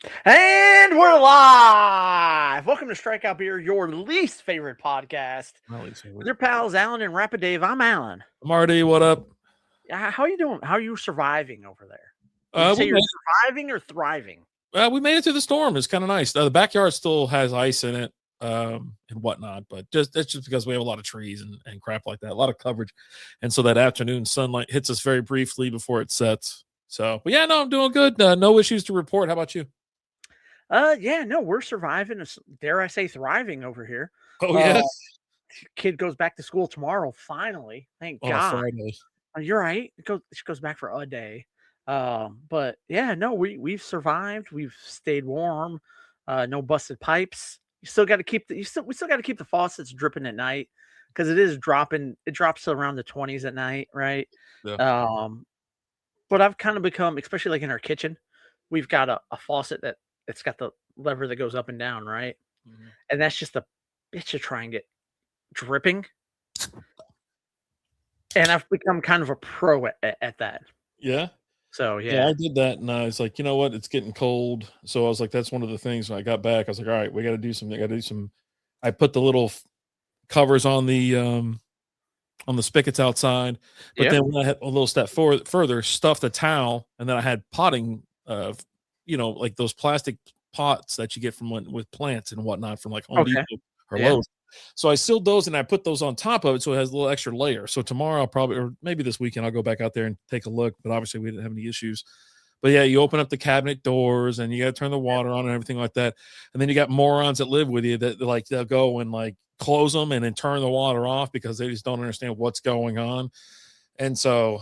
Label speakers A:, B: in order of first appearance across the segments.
A: And we're live. Welcome to Strikeout Beer, your least favorite podcast.
B: My least
A: With
B: favorite.
A: your pals Alan and Rapid Dave. I'm Alan.
B: Marty, what up?
A: How are you doing? How are you surviving over there? Would you say you're surviving or thriving?
B: We made it through the storm. It's kind of nice. The backyard still has ice in it and whatnot, but that's just because we have a lot of trees and crap like that, a lot of coverage. And so that afternoon sunlight hits us very briefly before it sets. So, but yeah, no, I'm doing good. No issues to report. How about you?
A: Yeah, no, we're surviving. Dare I say thriving over here.
B: Oh, yes.
A: Kid goes back to school tomorrow, finally. Thank God.
B: Friday.
A: You're right. She goes back for a day. But yeah, no, we've survived. We've stayed warm. No busted pipes. We still got to keep the faucets dripping at night because it is dropping. It drops to around the 20s at night, right?
B: Yeah.
A: But I've kind of become, especially like in our kitchen, we've got a faucet that's got the lever that goes up and down, right? Mm-hmm. And that's just a bitch to try and get dripping. And I've become kind of a pro at that.
B: Yeah.
A: So yeah,
B: I did that, and I was like, you know what, it's getting cold. So I was like, that's one of the things. When I got back, I was like, all right, we got to do something. I got to do some. I put the little covers on the spigots outside, but then when I had a little step further, stuffed a towel, and then I had potting, like those plastic pots that you get from with plants and whatnot from like Home Depot or Lowe's. So I sealed those and I put those on top of it, so it has a little extra layer. So tomorrow I'll probably, or maybe this weekend, I'll go back out there and take a look. But obviously we didn't have any issues. But yeah, you open up the cabinet doors and you got to turn the water on and everything like that. And then you got morons that live with you that like they'll go and like close them and then turn the water off because they just don't understand what's going on. And so,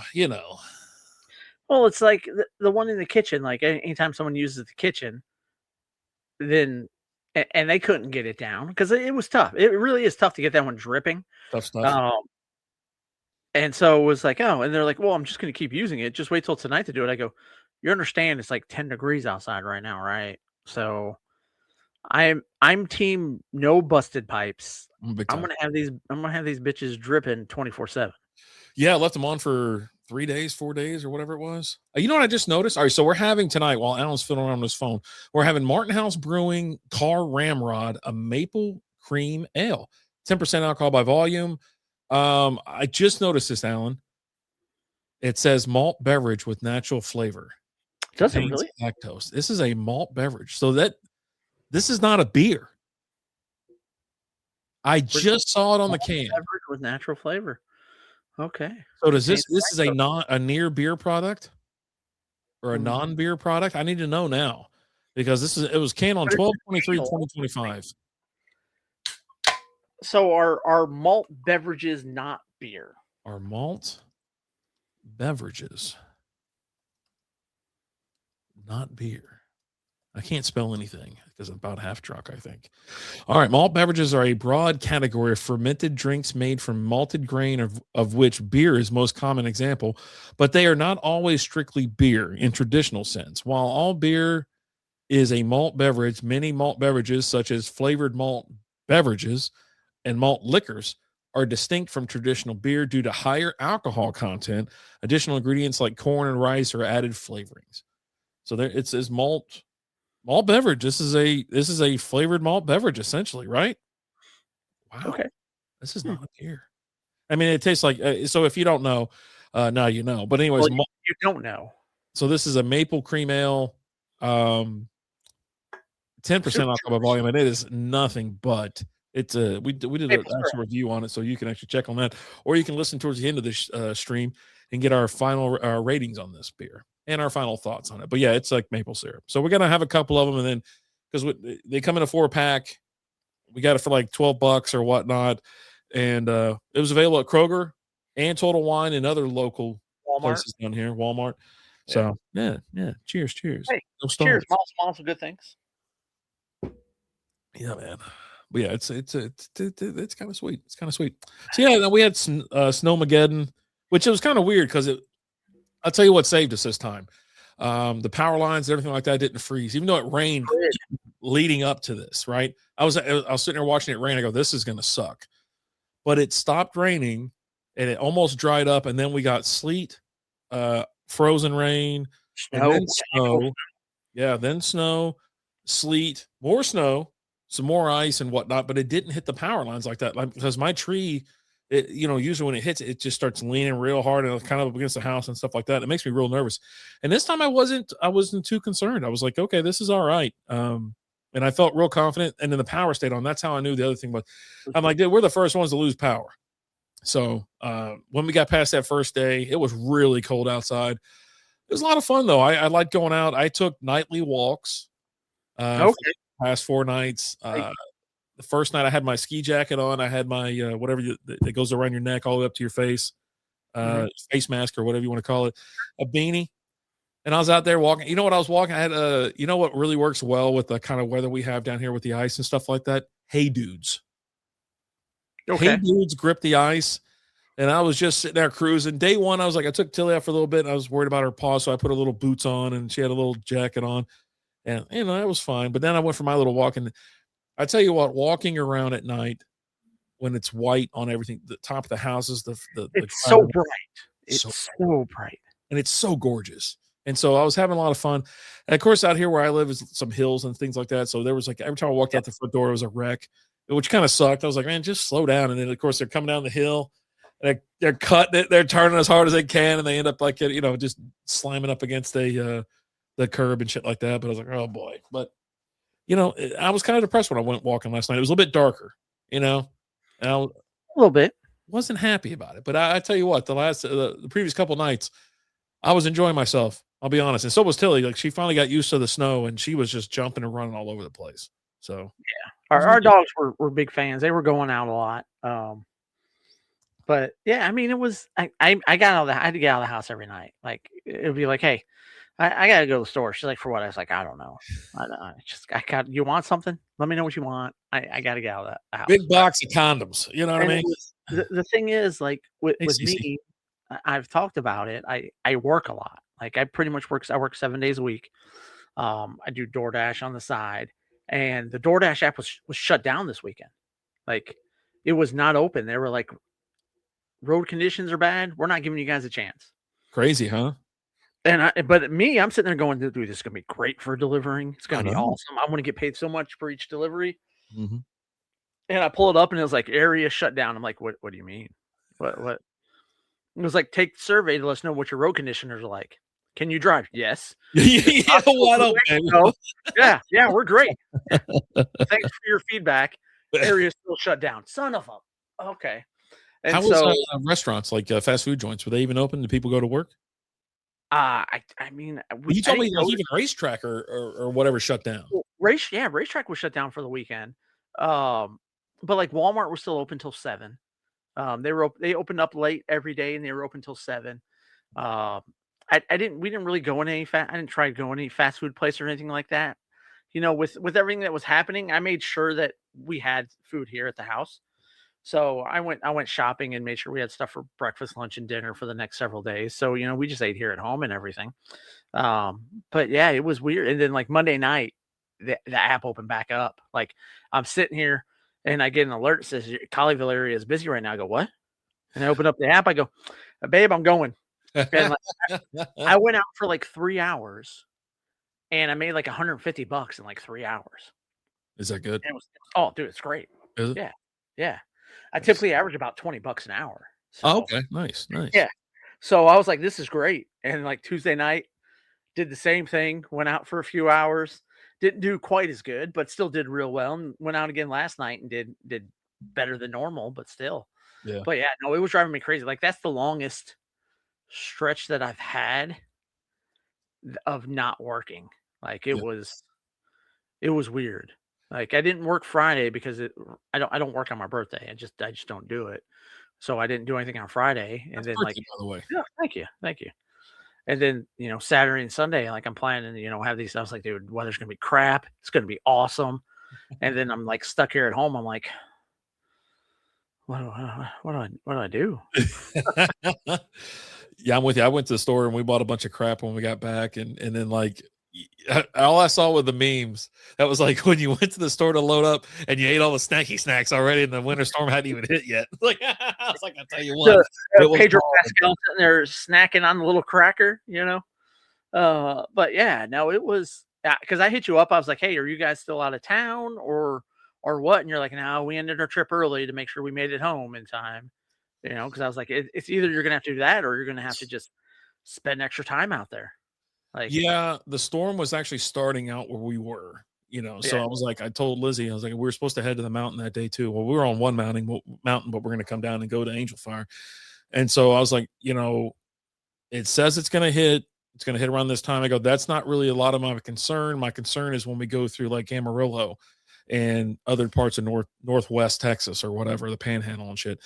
A: well, it's like the one in the kitchen. Like anytime someone uses the kitchen, then and they couldn't get it down because it was tough. It really is tough to get that one dripping.
B: Tough stuff.
A: And so it was like, oh, and they're like, well, I'm just going to keep using it. Just wait till tonight to do it. I go, you understand it's like 10 degrees outside right now, right? So I'm team no busted pipes. I'm gonna have these bitches dripping 24/7.
B: Yeah, I left them on for 3 days, 4 days, or whatever it was. You know what I just noticed? All right, so we're having tonight, while Alan's fiddling around on his phone, we're having Martin House Brewing Car Ramrod, a maple cream ale, 10% alcohol by volume. I just noticed this, Alan. It says malt beverage with natural flavor.
A: Does it really?
B: Lactose. This is a malt beverage, so this is not a beer. I just saw it on the can.
A: Beverage with natural flavor. Okay.
B: So does this is a near beer product or a non-beer product? I need to know now because it was canned on 12/23/2025.
A: So are malt beverages not beer?
B: Are malt beverages not beer? I can't spell anything because I'm about half drunk, I think. All right. Malt beverages are a broad category of fermented drinks made from malted grain, of which beer is most common example, but they are not always strictly beer in traditional sense. While all beer is a malt beverage, many malt beverages, such as flavored malt beverages and malt liquors, are distinct from traditional beer due to higher alcohol content. Additional ingredients like corn and rice are added flavorings. So there it says malt beverage. This is a flavored malt beverage, essentially, right? Wow.
A: Okay.
B: This is not a beer. I mean, it tastes like. So if you don't know, now you know. But anyways,
A: you don't know.
B: So this is a maple cream ale, 10% alcohol by volume, and it is nothing but. It's we did an actual review on it, so you can actually check on that, or you can listen towards the end of this stream and get our final ratings on this beer and our final thoughts on it. But yeah, it's like maple syrup. So we're gonna have a couple of them, and then because they come in a 4-pack, we got it for like $12 or whatnot, and it was available at Kroger and Total Wine and other local places down here, Walmart. So yeah. Cheers.
A: Hey, cheers, small good things.
B: Yeah, man. But yeah, it's kind of sweet. It's kind of sweet. So yeah, then we had Snowmageddon, which it was kind of weird because I'll tell you what saved us this time. The power lines, everything like that didn't freeze, even though it rained leading up to this. Right? I was sitting there watching it rain. I go, this is going to suck. But it stopped raining and it almost dried up, and then we got sleet, frozen rain, and then snow. Yeah, then snow. sleet, more snow, some more ice and whatnot, but it didn't hit the power lines like that. Like, because my tree, usually when it hits it, it just starts leaning real hard and kind of up against the house and stuff like that. It makes me real nervous. And this time I wasn't too concerned. I was like, okay, this is all right. And I felt real confident. And then the power stayed on. That's how I knew the other thing was. I'm like, dude, we're the first ones to lose power. So when we got past that first day, it was really cold outside. It was a lot of fun though. I liked going out. I took nightly walks for
A: Okay.
B: the past 4 nights.
A: Like,
B: The first night I had my ski jacket on. I had my whatever that goes around your neck all the way up to your face,
A: mhm.
B: face mask or whatever you want to call it, a beanie. And I was out there walking. You know what I was walking? I had what really works well with the kind of weather we have down here with the ice and stuff like that? Hey dudes. Hey
A: Okay.
B: dudes grip the ice. And I was just sitting there cruising. Day one, I was like, I took Tilly out for a little bit and I was worried about her paw. So I put her little boots on and she had a little jacket on. And that was fine. But then I went for my little walk. And I tell you what, walking around at night when it's white on everything, the top of the houses, the
A: It's so
B: ground,
A: bright.
B: so
A: It's so bright.
B: and it's so gorgeous. And so I was having a lot of fun. And of course, out here where I live is some hills and things like that. So there was like every time I walked
A: Yeah.
B: out the front door, it was a wreck, which kind of sucked. I was like, man, just slow down. And then of course they're coming down the hill. And they're cutting it. They're turning as hard as they can, and they end up like just slamming up against the curb and shit like that. But I was like, oh boy. But I was kind of depressed when I went walking last night. It was a little bit darker, and I
A: A little bit.
B: wasn't happy about it. But I tell you what, the previous couple nights, I was enjoying myself. I'll be honest, and so was Tilly. Like she finally got used to the snow, and she was just jumping and running all over the place. So it was
A: Our
B: really
A: dogs were big fans. They were going out a lot. But yeah, I mean, it was I got out of the I had to get out of the house every night. Like it would be like, hey, I gotta go to the store. She's like, for what? I was like, I don't know. I got. You want something? Let me know what you want. I gotta get out of the house.
B: big box of condoms. You know what I
A: And it
B: mean?
A: was the thing is like
B: Hey,
A: with
B: Cece.
A: me, I've talked about it. I work a lot. Like I pretty much work. I work 7 days a week. I do DoorDash on the side, and the DoorDash app was shut down this weekend. Like it was not open. They were like, road conditions are bad. We're not giving you guys a chance.
B: Crazy, huh?
A: But me, I'm sitting there going, dude, this is gonna be great for delivering. It's
B: I
A: gonna be
B: know.
A: awesome. I'm gonna get paid so much for each delivery.
B: Mhm.
A: And I pull it up and it was like area shut down. I'm like, what do you mean? What? It was like, take the survey to let us know what your road conditioners are like. Can you drive? Yes. Is it
B: Yeah,
A: possible
B: why
A: for the
B: don't
A: week?
B: baby?
A: No. Yeah, we're great. Yeah. Thanks for your feedback. Area's still shut down. Son of a. Okay. And
B: How was
A: so
B: restaurants like fast food joints? Were they even open? Did people go to work?
A: I mean,
B: You
A: I
B: told me
A: didn't
B: like
A: go to
B: even racetrack or whatever shut down.
A: racetrack was shut down for the weekend. Um, but like Walmart was still open till 7. They opened up late every day and they were open till 7. Um, I didn't we didn't really go in I didn't try to go in any fast food place or anything like that. With everything that was happening, I made sure that we had food here at the house. So I went shopping and made sure we had stuff for breakfast, lunch, and dinner for the next several days. So, we just ate here at home and everything. But yeah, it was weird. And then like Monday night, the app opened back up. Like I'm sitting here and I get an alert that says your Colleyville area is busy right now. I go, what? And I open up the app. I go, babe, I'm going. And like I went out for like 3 hours and I made like $150 in like 3 hours.
B: Is that good?
A: And oh, dude, it's great.
B: Is it?
A: Yeah. Yeah. I
B: Nice.
A: typically average about $20 an hour.
B: Oh,
A: So
B: okay. Nice. Nice.
A: yeah. So I was like, this is great. And like Tuesday night, did the same thing, went out for a few hours, didn't do quite as good, but still did real well. And went out again last night and did better than normal, but still.
B: Yeah.
A: But yeah, no, it was driving me crazy. Like that's the longest stretch that I've had of not working. Like
B: Yeah.
A: it was weird. Like I didn't work Friday because I don't work on my birthday. I just don't do it. So I didn't do anything on Friday. And
B: Happy
A: then like
B: birthday, by the way.
A: yeah, thank you. Thank you. And then, Saturday and Sunday, like I'm planning, have these. I was like, dude, weather's gonna be crap. It's gonna be awesome. And then I'm like stuck here at home. I'm like, what do I do?
B: Yeah, I'm with you. I went to the store and we bought a bunch of crap when we got back, and then like all I saw were the memes. That was like when you went to the store to load up and you ate all the snacky snacks already, and the winter storm hadn't even hit yet. Like I was like, I tell you what,
A: The
B: it was
A: Pedro
B: wrong.
A: Pascal sitting there snacking on the little cracker. But yeah, no, it was. Yeah, because I hit you up. I was like, "Hey, are you guys still out of town or what?" And you're like, "No, we ended our trip early to make sure we made it home in time." Because I was like, it's either you're gonna have to do that or you're gonna have to just spend extra time out there." Like,
B: Yeah, the storm was actually starting out where we were, so
A: yeah,
B: I was like, I told Lizzie, I was like, we were supposed to head to the mountain that day too. Well, we were on one mountain, but we're going to come down and go to Angel Fire. And so I was like, it says it's going to hit around this time. I go, that's not really a lot of my concern. My concern is when we go through like Amarillo and other parts of northwest Texas or whatever, the panhandle and shit.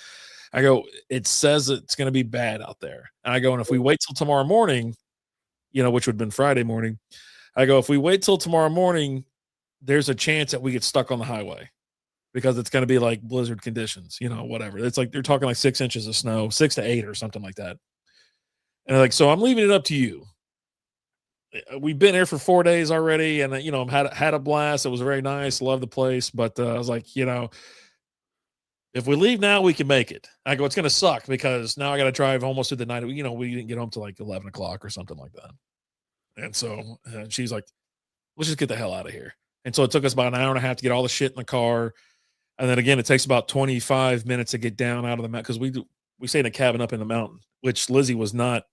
B: I go, it says it's going to be bad out there. And I go, and if we wait till tomorrow morning, which would have been Friday morning, I go, if we wait till tomorrow morning, there's a chance that we get stuck on the highway because it's going to be like blizzard conditions, whatever. It's like they're talking like 6 inches of snow, 6 to 8 or something like that. And like, so I'm leaving it up to you. We've been here for 4 days already, and I've had a blast. It was very nice. Love the place, but I was like, if we leave now, we can make it. I go, it's going to suck because now I got to drive almost through the night. We didn't get home till like 11 o'clock or something like that. And so she's like, let's just get the hell out of here. And so it took us about an hour and a half to get all the shit in the car. And then again, it takes about 25 minutes to get down out of the mountain because we stay in a cabin up in the mountain, which Lizzie was not.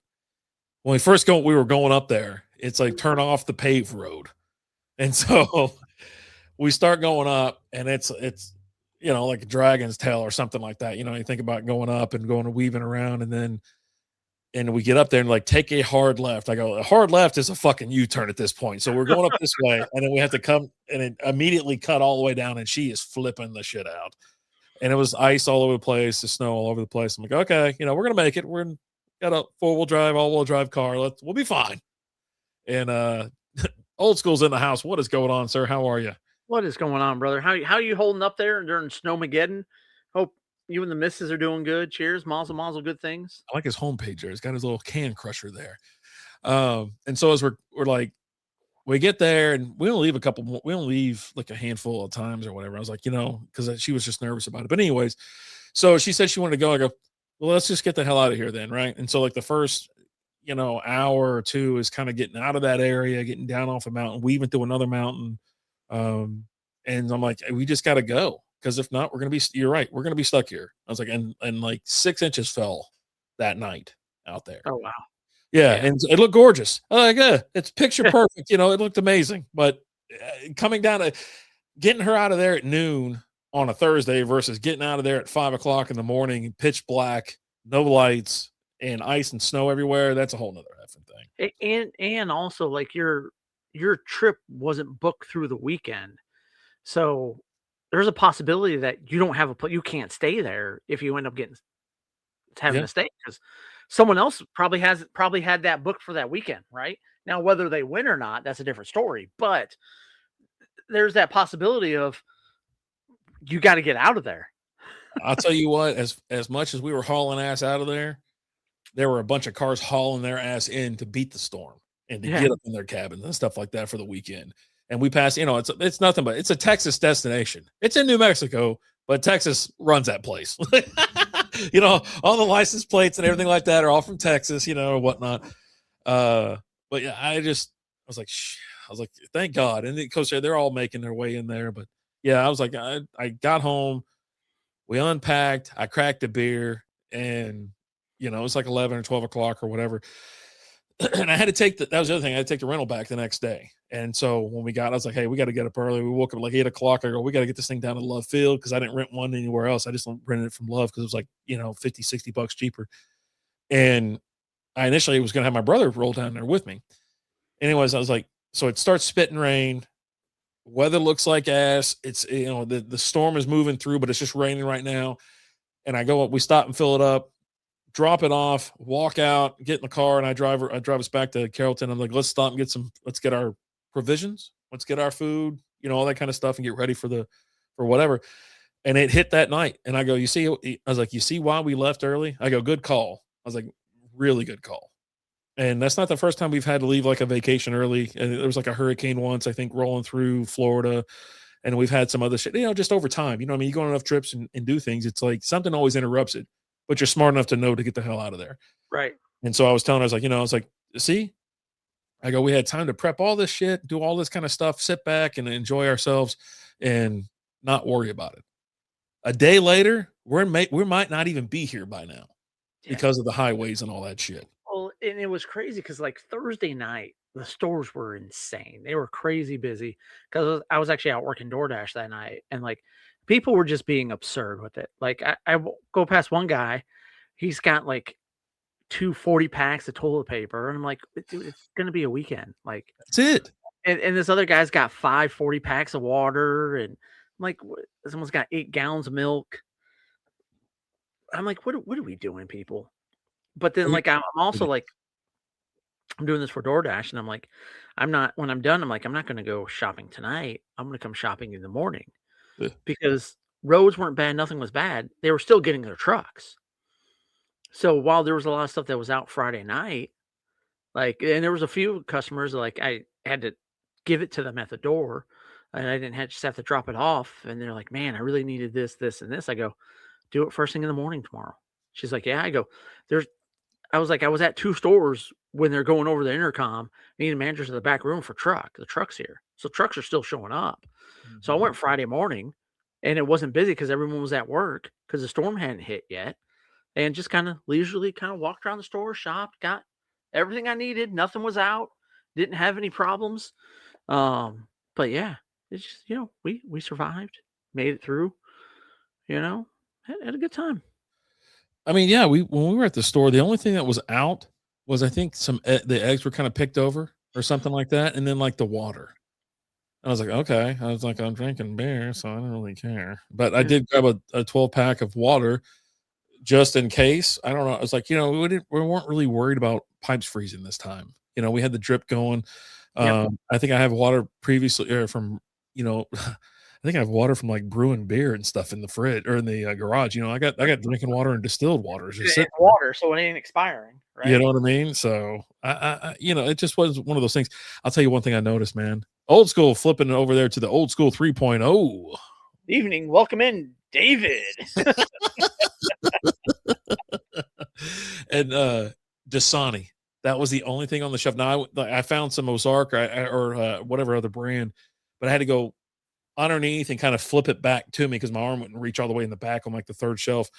B: When we were going up there, it's like turn off the paved road. And so we start going up and it's like a dragon's tail or something like that. You think about going up and going and weaving around and we get up there and like take a hard left. I go, a hard left is a fucking U-turn at this point. So we're going up this way and then we have to come and it immediately cut all the way down and she is flipping the shit out. And it was ice all over the place, the snow all over the place. I'm like, okay, we're going to make it. Got a all-wheel drive car. We'll be fine. And old school's in the house. What is going on, sir? How are you?
A: what is going on, brother? How you holding up there during Snowmageddon? Hope you and the missus are doing good. Cheers, mazel mazel, good things.
B: I like his homepage there. He's got his little can crusher there. And so as we're like, we get there and we only leave we only leave like a handful of times or whatever. I was like, because she was just nervous about it. But anyways, so she said she wanted to go. I go, well, let's just get the hell out of here then, right? And so like the first, hour or two is kind of getting out of that area, getting down off a mountain, weaving through another mountain. And I'm like, we just got to go because if not, you're right, we're going to be stuck here. I was like, and like 6 inches fell that night out there.
A: Oh wow.
B: Yeah,
A: Yeah.
B: and it looked gorgeous. Like, it's picture perfect. It looked amazing. But coming down to getting her out of there at noon on a Thursday versus getting out of there at 5 o'clock in the morning, pitch black, no lights, and ice and snow everywhere. That's a whole nother effing thing.
A: And also like your trip wasn't booked through the weekend. So there's a possibility that you don't have you can't stay there if you end up having
B: Yeah,
A: to stay because someone else probably had that booked for that weekend, right? Now, whether they win or not, that's a different story. But there's that possibility of you got to get out of there.
B: I'll tell you what. As much as we were hauling ass out of there were a bunch of cars hauling their ass in to beat the storm and to
A: Yeah.
B: get up in their cabins and stuff like that for the weekend. And we passed, it's nothing but it's a Texas destination. It's in New Mexico, but Texas runs that place. All the license plates and everything like that are all from Texas, or whatnot. But yeah, I was like, thank God. And of course, they're all making their way in there. But yeah, I was like, I got home, we unpacked, I cracked a beer, and it was like 11 or 12 o'clock or whatever. And I had to that was the other thing. I had to take the rental back the next day. And so when we got, I was like, hey, we got to get up early. We woke up at like 8 o'clock. I go, we got to get this thing down to Love Field because I didn't rent one anywhere else. I just rented it from Love because it was like, 50, $60 cheaper. And I initially was going to have my brother roll down there with me. Anyways, I was like, so it starts spitting rain. Weather looks like ass. It's, the storm is moving through, but it's just raining right now. And I go up, we stop and fill it up, drop it off, walk out, get in the car, and I drive us back to Carrollton. I'm like, let's stop and let's get our provisions, let's get our food, all that kind of stuff, and get ready for whatever. And it hit that night. And I go, I was like, you see why we left early? I go, good call. I was like, really good call. And that's not the first time we've had to leave like a vacation early. And there was like a hurricane once, I think, rolling through Florida. And we've had some other shit, just over time. You go on enough trips and do things. It's like something always interrupts it, but you're smart enough to know to get the hell out of there.
A: Right.
B: And so I was telling her, I was like, see, I go, we had time to prep all this shit, do all this kind of stuff, sit back and enjoy ourselves and not worry about it. A day later, we might not even be here by now
A: Yeah.
B: because of the highways and all that shit.
A: Well, and it was crazy because like Thursday night, the stores were insane. They were crazy busy because I was actually out working DoorDash that night, and like people were just being absurd with it. Like go past one guy, he's got like 2 40 packs of toilet paper, and I'm like, dude, it's gonna be a weekend. Like,
B: That's it.
A: and this other guy's got 5 40 packs of water, and I'm like, someone's got 8 gallons of milk. I'm like, what are we doing, people? But
B: I
A: then
B: mean,
A: like I'm
B: it
A: also
B: is.
A: like I'm doing this for DoorDash, and I'm like, I'm not when I'm done, I'm like, I'm not gonna go shopping tonight. I'm gonna come shopping in the morning
B: Yeah.
A: because roads weren't bad, nothing was bad. They were still getting their trucks. So while there was a lot of stuff that was out Friday night, like, and there was a few customers like I had to give it to them at the door, and I didn't just have to drop it off. And they're like, "Man, I really needed this, this, and this." I go, "Do it first thing in the morning tomorrow." She's like, "Yeah." I go, "There's I was like, I was at 2 stores when they're going over the intercom, needing managers in the back room for truck. The truck's here. So trucks are still showing up. So I
B: Mhm.
A: went Friday morning and it wasn't busy because everyone was at work because the storm hadn't hit yet. And just kind of leisurely kind of walked around the store, shopped, got everything I needed. Nothing was out. Didn't have any problems. But yeah, it's just, we survived, made it through, had a good time.
B: I mean, yeah, when we were at the store, the only thing that was out was I think the eggs were kind of picked over or something like that, and then like the water. I was like, okay. I was like, I'm drinking beer, so I don't really care. But I
A: Yeah.
B: did grab a 12 pack of water just in case. I don't know. I was like, we weren't really worried about pipes freezing this time. We had the drip going.
A: Yep.
B: I think I have water previously from, I think I have water from like brewing beer and stuff in the fridge or in the garage. I got drinking water and distilled water just
A: It's
B: sitting there.
A: water, so it ain't expiring,
B: You
A: right?
B: know what I mean? So it just was one of those things. I'll tell you one thing I noticed, man. Old school flipping over there to the old school 3.0.
A: Evening, welcome in, David.
B: And Dasani. That was the only thing on the shelf. Now I found some Ozark or whatever other brand, but I had to go underneath and kind of flip it back to me because my arm wouldn't reach all the way in the back on like the third shelf.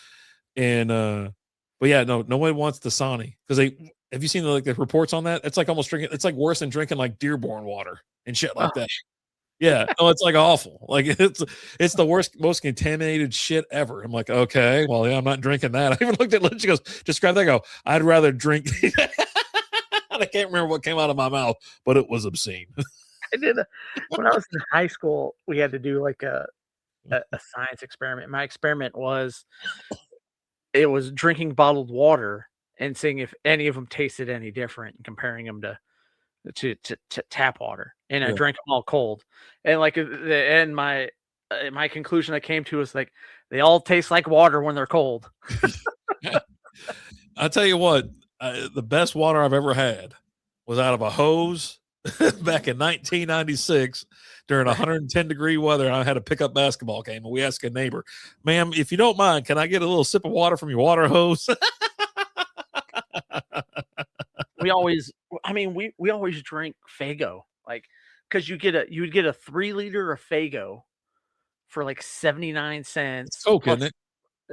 B: And but yeah, no one wants Dasani because they have you seen the reports on that? It's like almost drinking. It's like worse than drinking like Dearborn water and shit
A: Oh,
B: like that. Yeah, no, it's like awful. Like it's the worst, most contaminated shit ever. I'm like, okay, well, yeah, I'm not drinking that. I even looked at Lynn. She goes, describe that. I go, I'd rather drink. I can't remember what came out of my mouth, but it was obscene.
A: I did when I was in high school, we had to do like a science experiment. My experiment was it was drinking bottled water and seeing if any of them tasted any different and comparing them to tap water. And I
B: Yeah.
A: drank them all cold. And like my conclusion I came to was like they all taste like water when they're cold.
B: I tell you what, the best water I've ever had was out of a hose back in 1996 during 110-degree weather. And I had a pickup basketball game, and we asked a neighbor, "Ma'am, if you don't mind, can I get a little sip of water from your water hose?"
A: We always I mean, we always drink Faygo, like, because you'd get a 3 liter of Faygo for, like, 79
B: It's
A: cents,
B: Coke, isn't
A: plus
B: it?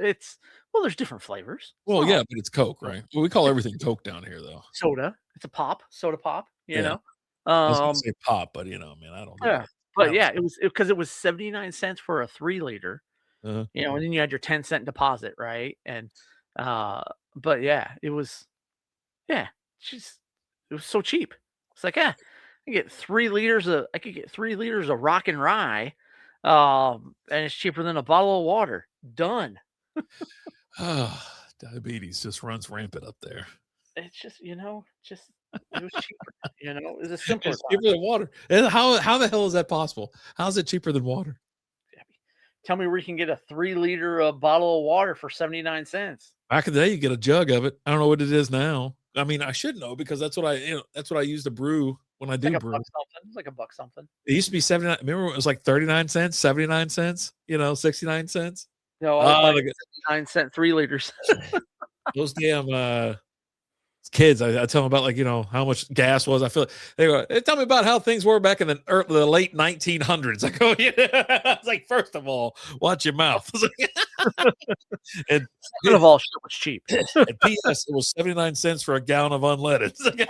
A: it's well, there's different flavors. It's
B: Well,
A: not
B: yeah,
A: all
B: but it's Coke, right? Well, we call everything Coke down here, though.
A: soda. It's a pop, soda pop, you
B: Yeah,
A: know?
B: I was gonna
A: Um,
B: say pop, but man, I don't do
A: yeah,
B: that.
A: but
B: I don't.
A: yeah, it was because it was 79 cents for a 3 liter,
B: Uh,
A: and then you had your 10-cent deposit, right? And, uh, but yeah, it was yeah, it's just it was so cheap. It's like, yeah, I could get 3 liters of rock and rye, and it's cheaper than a bottle of water. Done.
B: diabetes just runs rampant up there.
A: It's just, just it was cheaper, it was a simpler
B: It's cheaper
A: time.
B: than water. And how the hell is that possible? How is it cheaper than water?
A: Tell me where you can get a 3 liter bottle of water for 79 cents.
B: Back in the day, you get a jug of it. I don't know what it is now. I mean, I should know because that's what I use to brew when I
A: It's like
B: do
A: a buck
B: brew.
A: something. It's like a buck something.
B: It used to be 79. Remember when it was like 39 cents, 79 cents, 69 cents?
A: No, I was
B: Oh,
A: buying 79-cent 3 liters.
B: those damn kids, I tell them about like, how much gas was. I feel like they go, hey, tell me about how things were back in the late 1900s. I go, yeah. It's like, first of all, watch your mouth. And,
A: Second of all, shit was cheap.
B: and P.S. It was 79 cents for a gallon of unleaded.
A: Dude,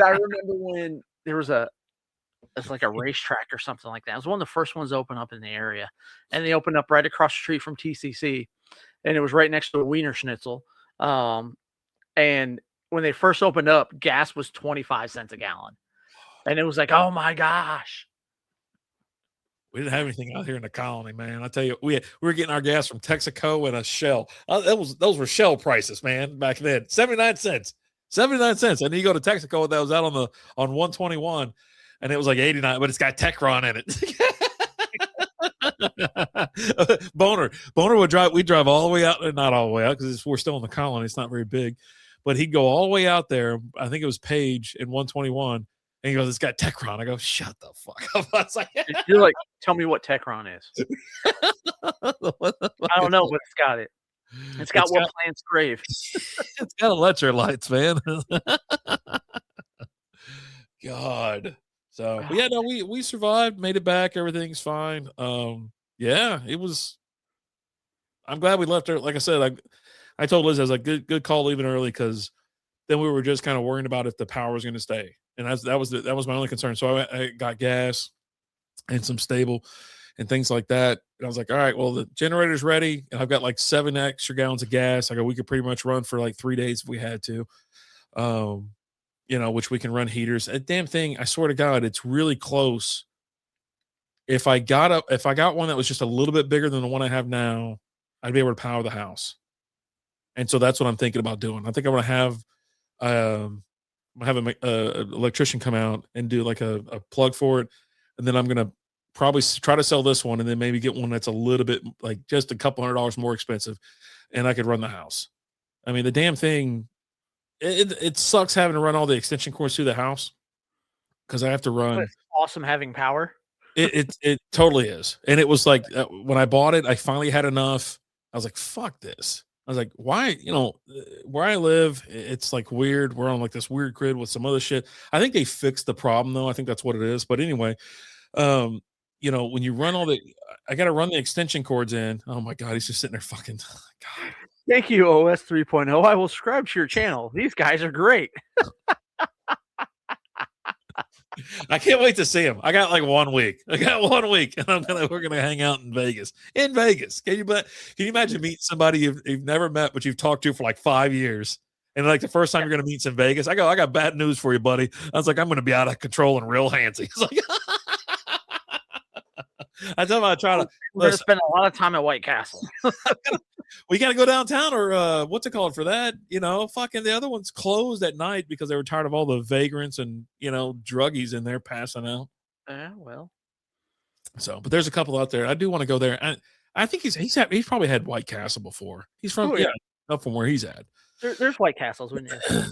A: I remember when there was it's like a racetrack or something like that. It was one of the first ones to open up in the area, and they opened up right across the street from TCC, and it was right next to a Wiener Schnitzel. And when they first opened up, gas was 25 cents a gallon, and it was like, oh my gosh.
B: We didn't have anything out here in the colony, man. I tell you, we were getting our gas from Texaco and a Shell. Those were Shell prices, man, back then. 79 cents. 79 cents. And then you go to Texaco that was out on 121, and it was like 89, but it's got Techron in it. Boner would drive. We'd drive all the way out, not all the way out because we're still in the colony. It's not very big, but he'd go all the way out there. I think it was Page in 121. And he goes, it's got Techron. I go, shut the fuck up. I was like,
A: you're like, tell me what Techron is. I don't know, but it's got it. It's got what plants crave.
B: It's got electrolytes, man. God. So, but yeah, no, we survived, made it back. Everything's fine. Yeah, it was. I'm glad we left her. Like I said, I told Liz, I was like, good call leaving early, because then we were just kind of worrying about if the power was going to stay. And that was my only concern. So I got gas and some stable and things like that. And I was like, all right, well, the generator's ready, and I've got like 7 extra gallons of gas. I go, we could pretty much run for like 3 days if we had to. Which we can run heaters. A damn thing, I swear to God, it's really close. If I got one that was just a little bit bigger than the one I have now, I'd be able to power the house. And so that's what I'm thinking about doing. I think I'm gonna have an electrician come out and do like a plug for it, and then I'm gonna probably try to sell this one, and then maybe get one that's a little bit, like, just a couple $100 more expensive, and I could run the house. I mean, the damn thing, it sucks having to run all the extension cords through the house, because I have to run.
A: But it's awesome having power.
B: It totally is. And it was like, when I bought it, I finally had enough. I was like, fuck this. I was like, why, where I live, it's like weird. We're on like this weird grid with some other shit. I think they fixed the problem though. I think that's what it is. But anyway, when you run I got to run the extension cords in. Oh my God. He's just sitting there fucking, God.
A: Thank you, OS 3.0. I will subscribe to your channel. These guys are great.
B: I can't wait to see him. I got like 1 week. And we're gonna hang out in Vegas. Can you imagine meeting somebody you've never met but you've talked to for like 5 years, and like the first time you're gonna meet in Vegas? I got bad news for you, buddy. I was like, I'm gonna be out of control and real handsy. It's like, I tell him I try to.
A: We're gonna spend a lot of time at White Castle.
B: We got to go downtown, or what's it called for that? Fucking the other one's closed at night because they were tired of all the vagrants and druggies in there passing out.
A: Well.
B: So, but there's a couple out there. I do want to go there. I think he's probably had White Castle before. He's from up from where he's at.
A: There's White Castles, wouldn't you?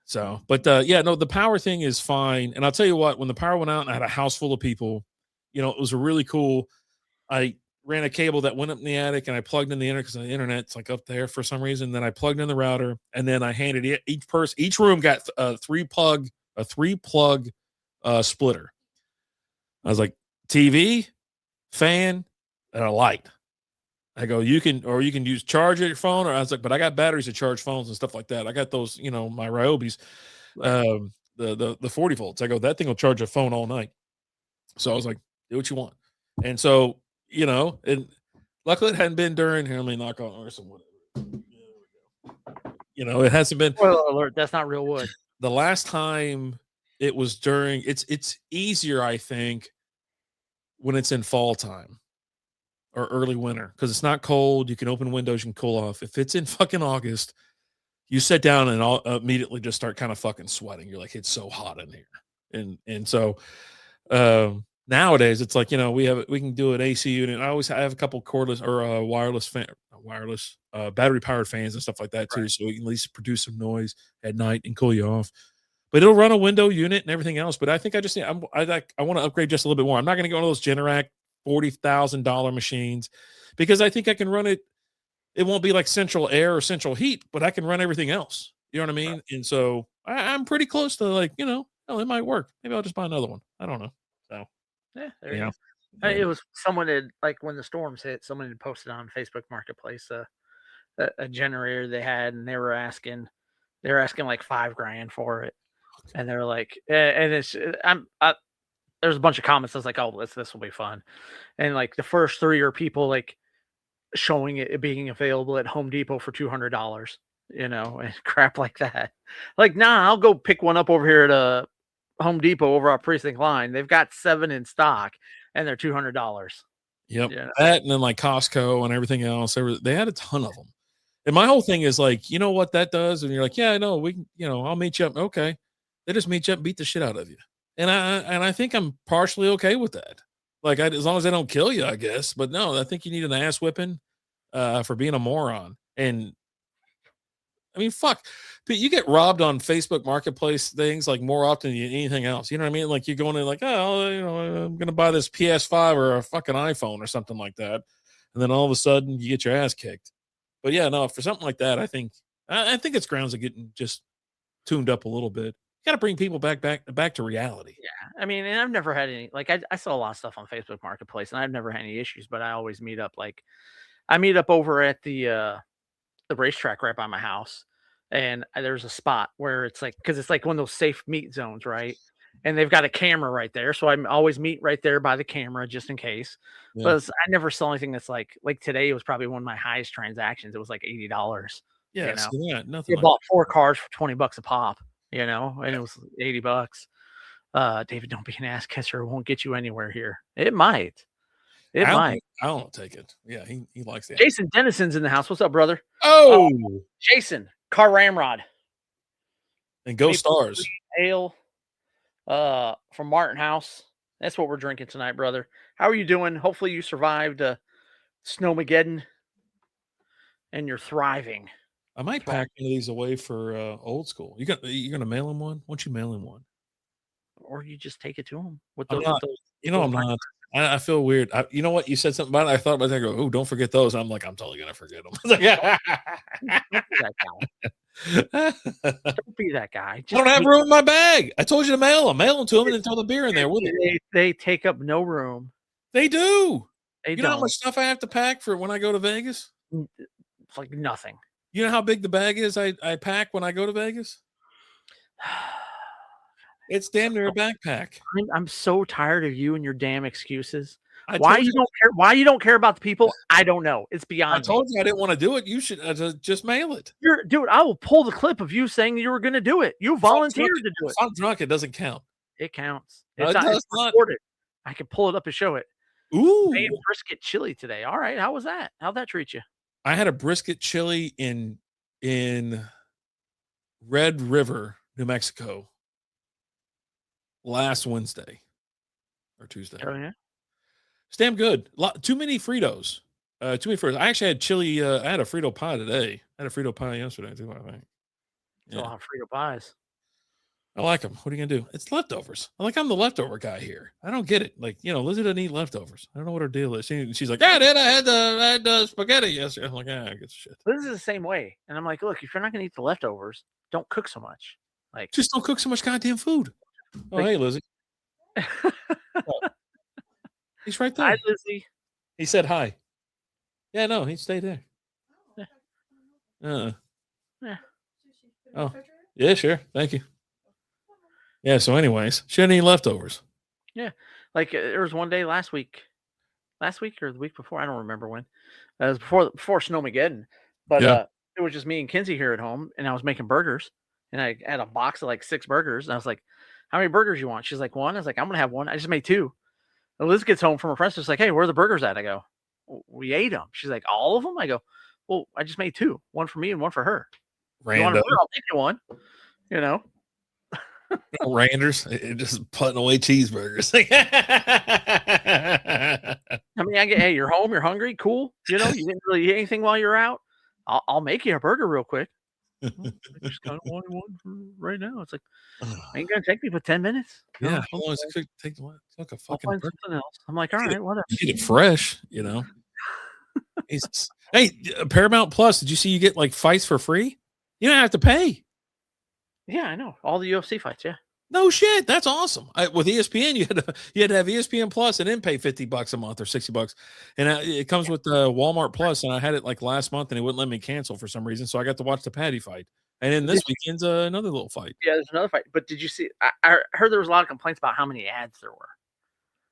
B: So, but the power thing is fine. And I'll tell you what, when the power went out and I had a house full of people, it was a really cool. I ran a cable that went up in the attic, and I plugged in the internet, because the internet's like up there for some reason. Then I plugged in the router, and then I handed each room got a three plug splitter. I was like, TV, fan, and a light. I go, you can use charge your phone, or I was like, but I got batteries to charge phones and stuff like that. I got those, my Ryobis, the 40 volts. I go, that thing will charge a phone all night. So I was like, do what you want. And so, and luckily it hadn't been during here. Let me knock on or some whatever. It hasn't been.
A: Spoiler alert, that's not real wood.
B: The last time it was during, it's easier, I think, when it's in fall time or early winter, because it's not cold. You can open windows, you can cool off. If it's in fucking August, you sit down and I'll immediately just start kind of fucking sweating. You're like, it's so hot in here. And so nowadays it's like, we can do an AC unit. I have a couple cordless or wireless battery powered fans and stuff like that too. Right. So we can at least produce some noise at night and cool you off. But it'll run a window unit and everything else. But I think I want to upgrade just a little bit more. I'm not going to go on those Generac $40,000 machines, because I think I can run it. It won't be like central air or central heat, but I can run everything else. You know what I mean? And so I'm pretty close to like, oh, it might work. Maybe I'll just buy another one. I don't know. So
A: Yeah, there you
B: yeah,
A: go.
B: but
A: It was someone had like when the storms hit, someone had posted on Facebook Marketplace a generator they had, and they were asking like 5 grand for it, and they're like, and it's there's a bunch of comments. I was like, oh, this will be fun, and like the first three are people like showing it being available at Home Depot for $200, and crap like that. Like, nah, I'll go pick one up over here at Home Depot over our precinct line. They've got 7 in stock, and they're $200.
B: yep,
A: Yeah,
B: that and then like Costco and everything else. They had a ton of them. And my whole thing is like, you know what that does? And you're like, yeah, I know we can, I'll meet you up. Okay. They just meet you up and beat the shit out of you. And I think I'm partially okay with that. Like as long as they don't kill you, I guess. But no, I think you need an ass whipping for being a moron. And I mean, fuck. But you get robbed on Facebook Marketplace things like more often than anything else. You know what I mean? Like you're going in like, oh, I'm going to buy this PS5 or a fucking iPhone or something like that. And then all of a sudden you get your ass kicked. But yeah, no, for something like that, I think it's grounds of getting just tuned up a little bit. Got to bring people back to reality.
A: yeah. I mean, and I've never had any like I sell a lot of stuff on Facebook Marketplace, and I've never had any issues. But I always meet up. Like I meet up over at the racetrack right by my house, and there's a spot where it's like because it's like one of those safe meet zones, right? And they've got a camera right there, so I always meet right there by the camera just in case.
B: Yeah,
A: But I never sell anything that's like today was probably one of my highest transactions. It was like $80.
B: yeah,
A: You know,
B: so yeah, nothing
A: you
B: like
A: bought 4 cars for $20 a pop. And it was $80. David, don't be an ass kisser. It won't get you anywhere here. It might. It might.
B: I don't take it. Yeah, he likes that.
A: Jason Dennison's in the house. What's up, brother?
B: Oh,
A: Jason, Car Ramrod.
B: and go
A: Maple
B: Stars.
A: Street Ale from Martin House. That's what we're drinking tonight, brother. How are you doing? Hopefully you survived Snowmageddon and you're thriving.
B: I might pack one of these away for old school. You gonna mail him one? Why don't you mail him one?
A: Or you just take it to them with
B: I'm
A: those
B: not. I'm not. I feel weird. You know what? You said something about it. I thought about that. I go, oh, don't forget those. I'm like, I'm totally gonna forget them. Yeah.
A: Don't be that guy. Don't be that guy.
B: I don't have room in my bag. I told you to mail them. Mail them to them and then throw the beer in there with it.
A: They take up no room.
B: They do.
A: They
B: You know how
A: don't.
B: much stuff I have to pack for when I go to Vegas?
A: It's like nothing.
B: You know how big the bag is I pack when I go to Vegas? It's damn near a backpack.
A: I'm so tired of you and your damn excuses.
B: I
A: Why
B: told
A: you don't care? Why you don't care about the people? I don't know. It's
B: I
A: beyond me.
B: told you I didn't want to do it. You should just mail it.
A: Dude, I will pull the clip of you saying you were going to do it. You volunteered to do it.
B: If I'm drunk, it doesn't count.
A: It counts.
B: No,
A: It's
B: it does
A: it's
B: not.
A: recorded. I can pull it up and show it.
B: Ooh.
A: Made brisket chili today. All right. How was that? How'd that treat you?
B: I had a brisket chili in Red River, New Mexico last Wednesday or Tuesday.
A: Oh, yeah.
B: It's damn good. Too many Fritos. Too many Fritos. I actually had chili. I had a Frito pie today. I had a Frito pie yesterday too, I think.
A: Yeah. A lot of Frito pies.
B: I like them. What are you gonna do? It's leftovers. I'm the leftover guy here. I don't get it. Like, Lizzie doesn't eat leftovers. I don't know what her deal is. She's like, yeah, I did. I had the spaghetti yesterday. I'm like, I get shit.
A: This is the same way. And I'm like, look, if you're not gonna eat the leftovers, don't cook so much. Like,
B: just don't cook so much goddamn food. Oh, hey, Lizzie. Oh, he's right there.
A: Hi, Lizzie.
B: He said hi. Yeah, no, he stayed there.
A: Yeah.
B: Yeah. Oh, yeah, sure. Thank you. Yeah. So, anyways, she had any leftovers?
A: Yeah. Like there was one day last week or the week before. I don't remember when. It was before Snowmageddon. But
B: Yeah.
A: it was just me and Kinsey here at home, and I was making burgers, and I had a box of like 6 burgers, and I was like, "How many burgers you want?" She's like, "1." I was like, "I'm gonna have 1." I just made 2. And Liz gets home from her friends, just like, "Hey, where are the burgers at?" I go, "We ate them." She's like, "All of them?" I go, "Well, I just made 2, 1 for me and 1 for her. You want
B: Random.
A: I'll take you 1." You know.
B: Randers, just putting away cheeseburgers.
A: I mean, hey, you're home, you're hungry, cool. You didn't really eat anything while you're out. I'll make you a burger real quick. I just kind of wanted one for right now. It's like, ain't gonna take me but 10 minutes.
B: Yeah, how long does it take? Like a
A: I'll
B: fucking
A: find
B: burger?
A: something else. I'm like, all right, whatever.
B: You get it fresh, Jesus. Hey, Paramount Plus, did you see you get like fights for free? You don't have to pay.
A: Yeah, I know all the UFC fights. Yeah,
B: No shit, that's awesome. With ESPN, you had to have ESPN Plus and then pay $50 a month or $60, and it comes with Walmart Plus. And I had it like last month, and it wouldn't let me cancel for some reason, so I got to watch the Patty fight. And then
A: did
B: this
A: you,
B: weekend's another little fight.
A: yeah. There's another fight, but did you see? I heard there was a lot of complaints about how many ads there were.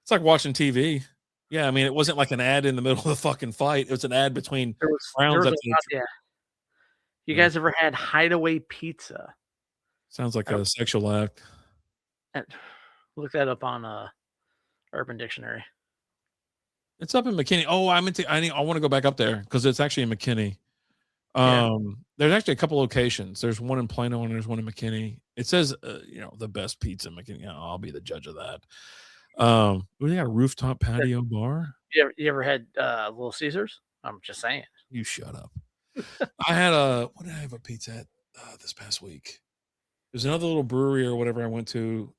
B: It's like watching TV. Yeah, I mean, it wasn't like an ad in the middle of the fucking fight. It was an ad between
A: There
B: rounds
A: was a
B: after the.
A: lot. Yeah. You
B: Yeah,
A: guys ever had Hideaway Pizza?
B: sounds like
A: I don't.
B: a sexual act.
A: Look that up on Urban Dictionary.
B: It's up in McKinney. Oh, I want to go back up there because it's actually in McKinney.
A: Yeah,
B: There's actually a couple locations. There's one in Plano and there's one in McKinney. It says, the best pizza in McKinney. Yeah, I'll be the judge of that. We got a rooftop patio bar.
A: you ever had Little Caesars? I'm just saying.
B: You shut up. I had a what did I have a pizza at this past week? There's another little brewery or whatever I went to,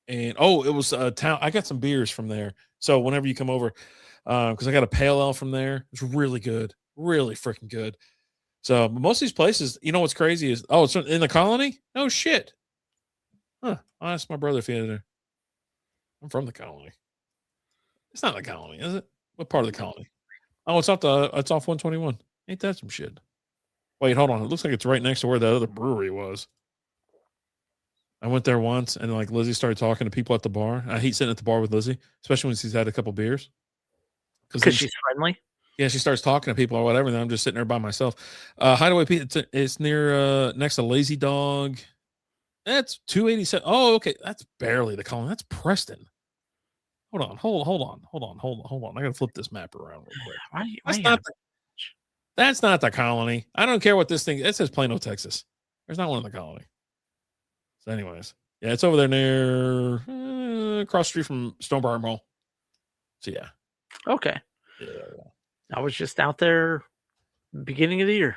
B: and it was a town. I got some beers from there. So whenever you come over, because I got a pale ale from there, it's really good, really freaking good. So most of these places, you know what's crazy is it's in the colony. No shit. Huh. I'll ask my brother if he had there. I'm from the colony. It's not the colony, is it? What part of the
A: No.
B: colony? Oh, it's off 121. Ain't that some shit? Wait, hold on. It looks like it's right next to where the other brewery was. I went there once, and like Lizzie started talking to people at the bar. I hate sitting at the bar with Lizzie, especially when she's had a couple beers. Because
A: Because
B: then
A: she's friendly.
B: she starts talking to people or whatever, and then I'm just sitting there by myself. Hideaway Pizza, it's near next to Lazy Dog. That's 287. Oh, okay. That's barely the colony. That's Preston. Hold on. Hold on. I gotta flip this map around real quick.
A: Why
B: That's
A: you
B: not
A: gotta?
B: the, that's not the colony. I don't care what this thing. It says Plano, Texas. There's not one in the colony. So, anyways, yeah, it's over there near across the street from Stonebriar Mall. So yeah.
A: Okay,
B: Yeah.
A: I was just out there beginning of the year.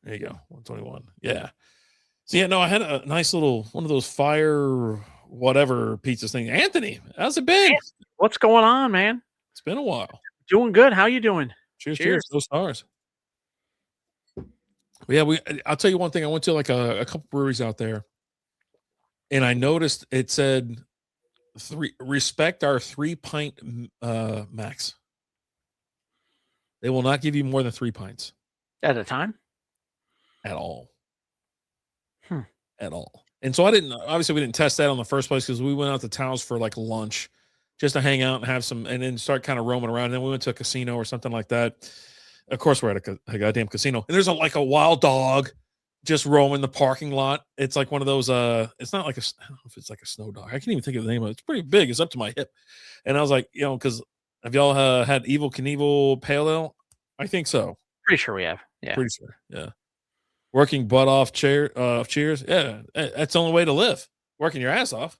B: There you go. 121. Yeah. So yeah, no, I had a nice little one of those fire whatever pizzas thing. Anthony, how's it been?
A: What's going on, man?
B: It's been a while.
A: Doing good. How you doing?
B: Cheers, cheers.
A: Cheers.
B: Those stars. But yeah, I'll tell you one thing. I went to like a couple breweries out there, and I noticed it said respect our 3 pint max. They will not give you more than 3 pints
A: At a time?
B: at all.
A: Hmm.
B: At all. And so we didn't test that on the first place because we went out to Taos for like lunch just to hang out and have some, and then start kind of roaming around. And then we went to a casino or something like that. Of course, we're at a goddamn casino, and there's like a wild dog just roaming the parking lot. It's like one of those. It's not like I don't know if it's like a snow dog. I can't even think of the name of it. It's pretty big. It's up to my hip. And I was like, because have y'all had Evil Knievel Pale Ale? I think so.
A: Pretty sure we have. Yeah.
B: Pretty sure. Yeah. Working butt off cheers. Yeah, that's the only way to live. Working your ass off.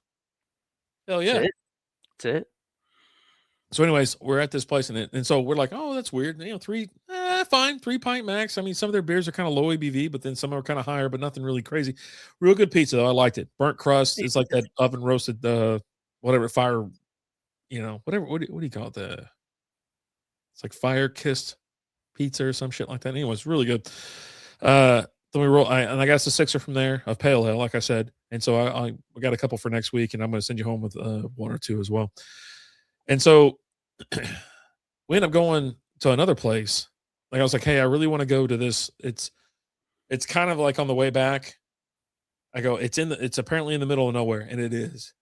B: Hell yeah.
A: That's it.
B: So, anyways, we're at this place, and so we're like, oh, that's weird. Fine, 3 pint max. I mean, some of their beers are kind of low ABV, but then some are kind of higher, but nothing really crazy. Real good pizza, though. I liked it. Burnt crust. It's like that oven roasted, whatever fire, whatever. What do you call it? It's like fire kissed pizza or some shit like that. Anyway, it's really good. Then we roll, and I got us a sixer from there of pale ale, like I said, and so we got a couple for next week, and I'm going to send you home with one or two as well. And so we end up going to another place. Like I was like, hey, I really want to go to this. It's kind of like on the way back. I go, it's apparently in the middle of nowhere, and it is.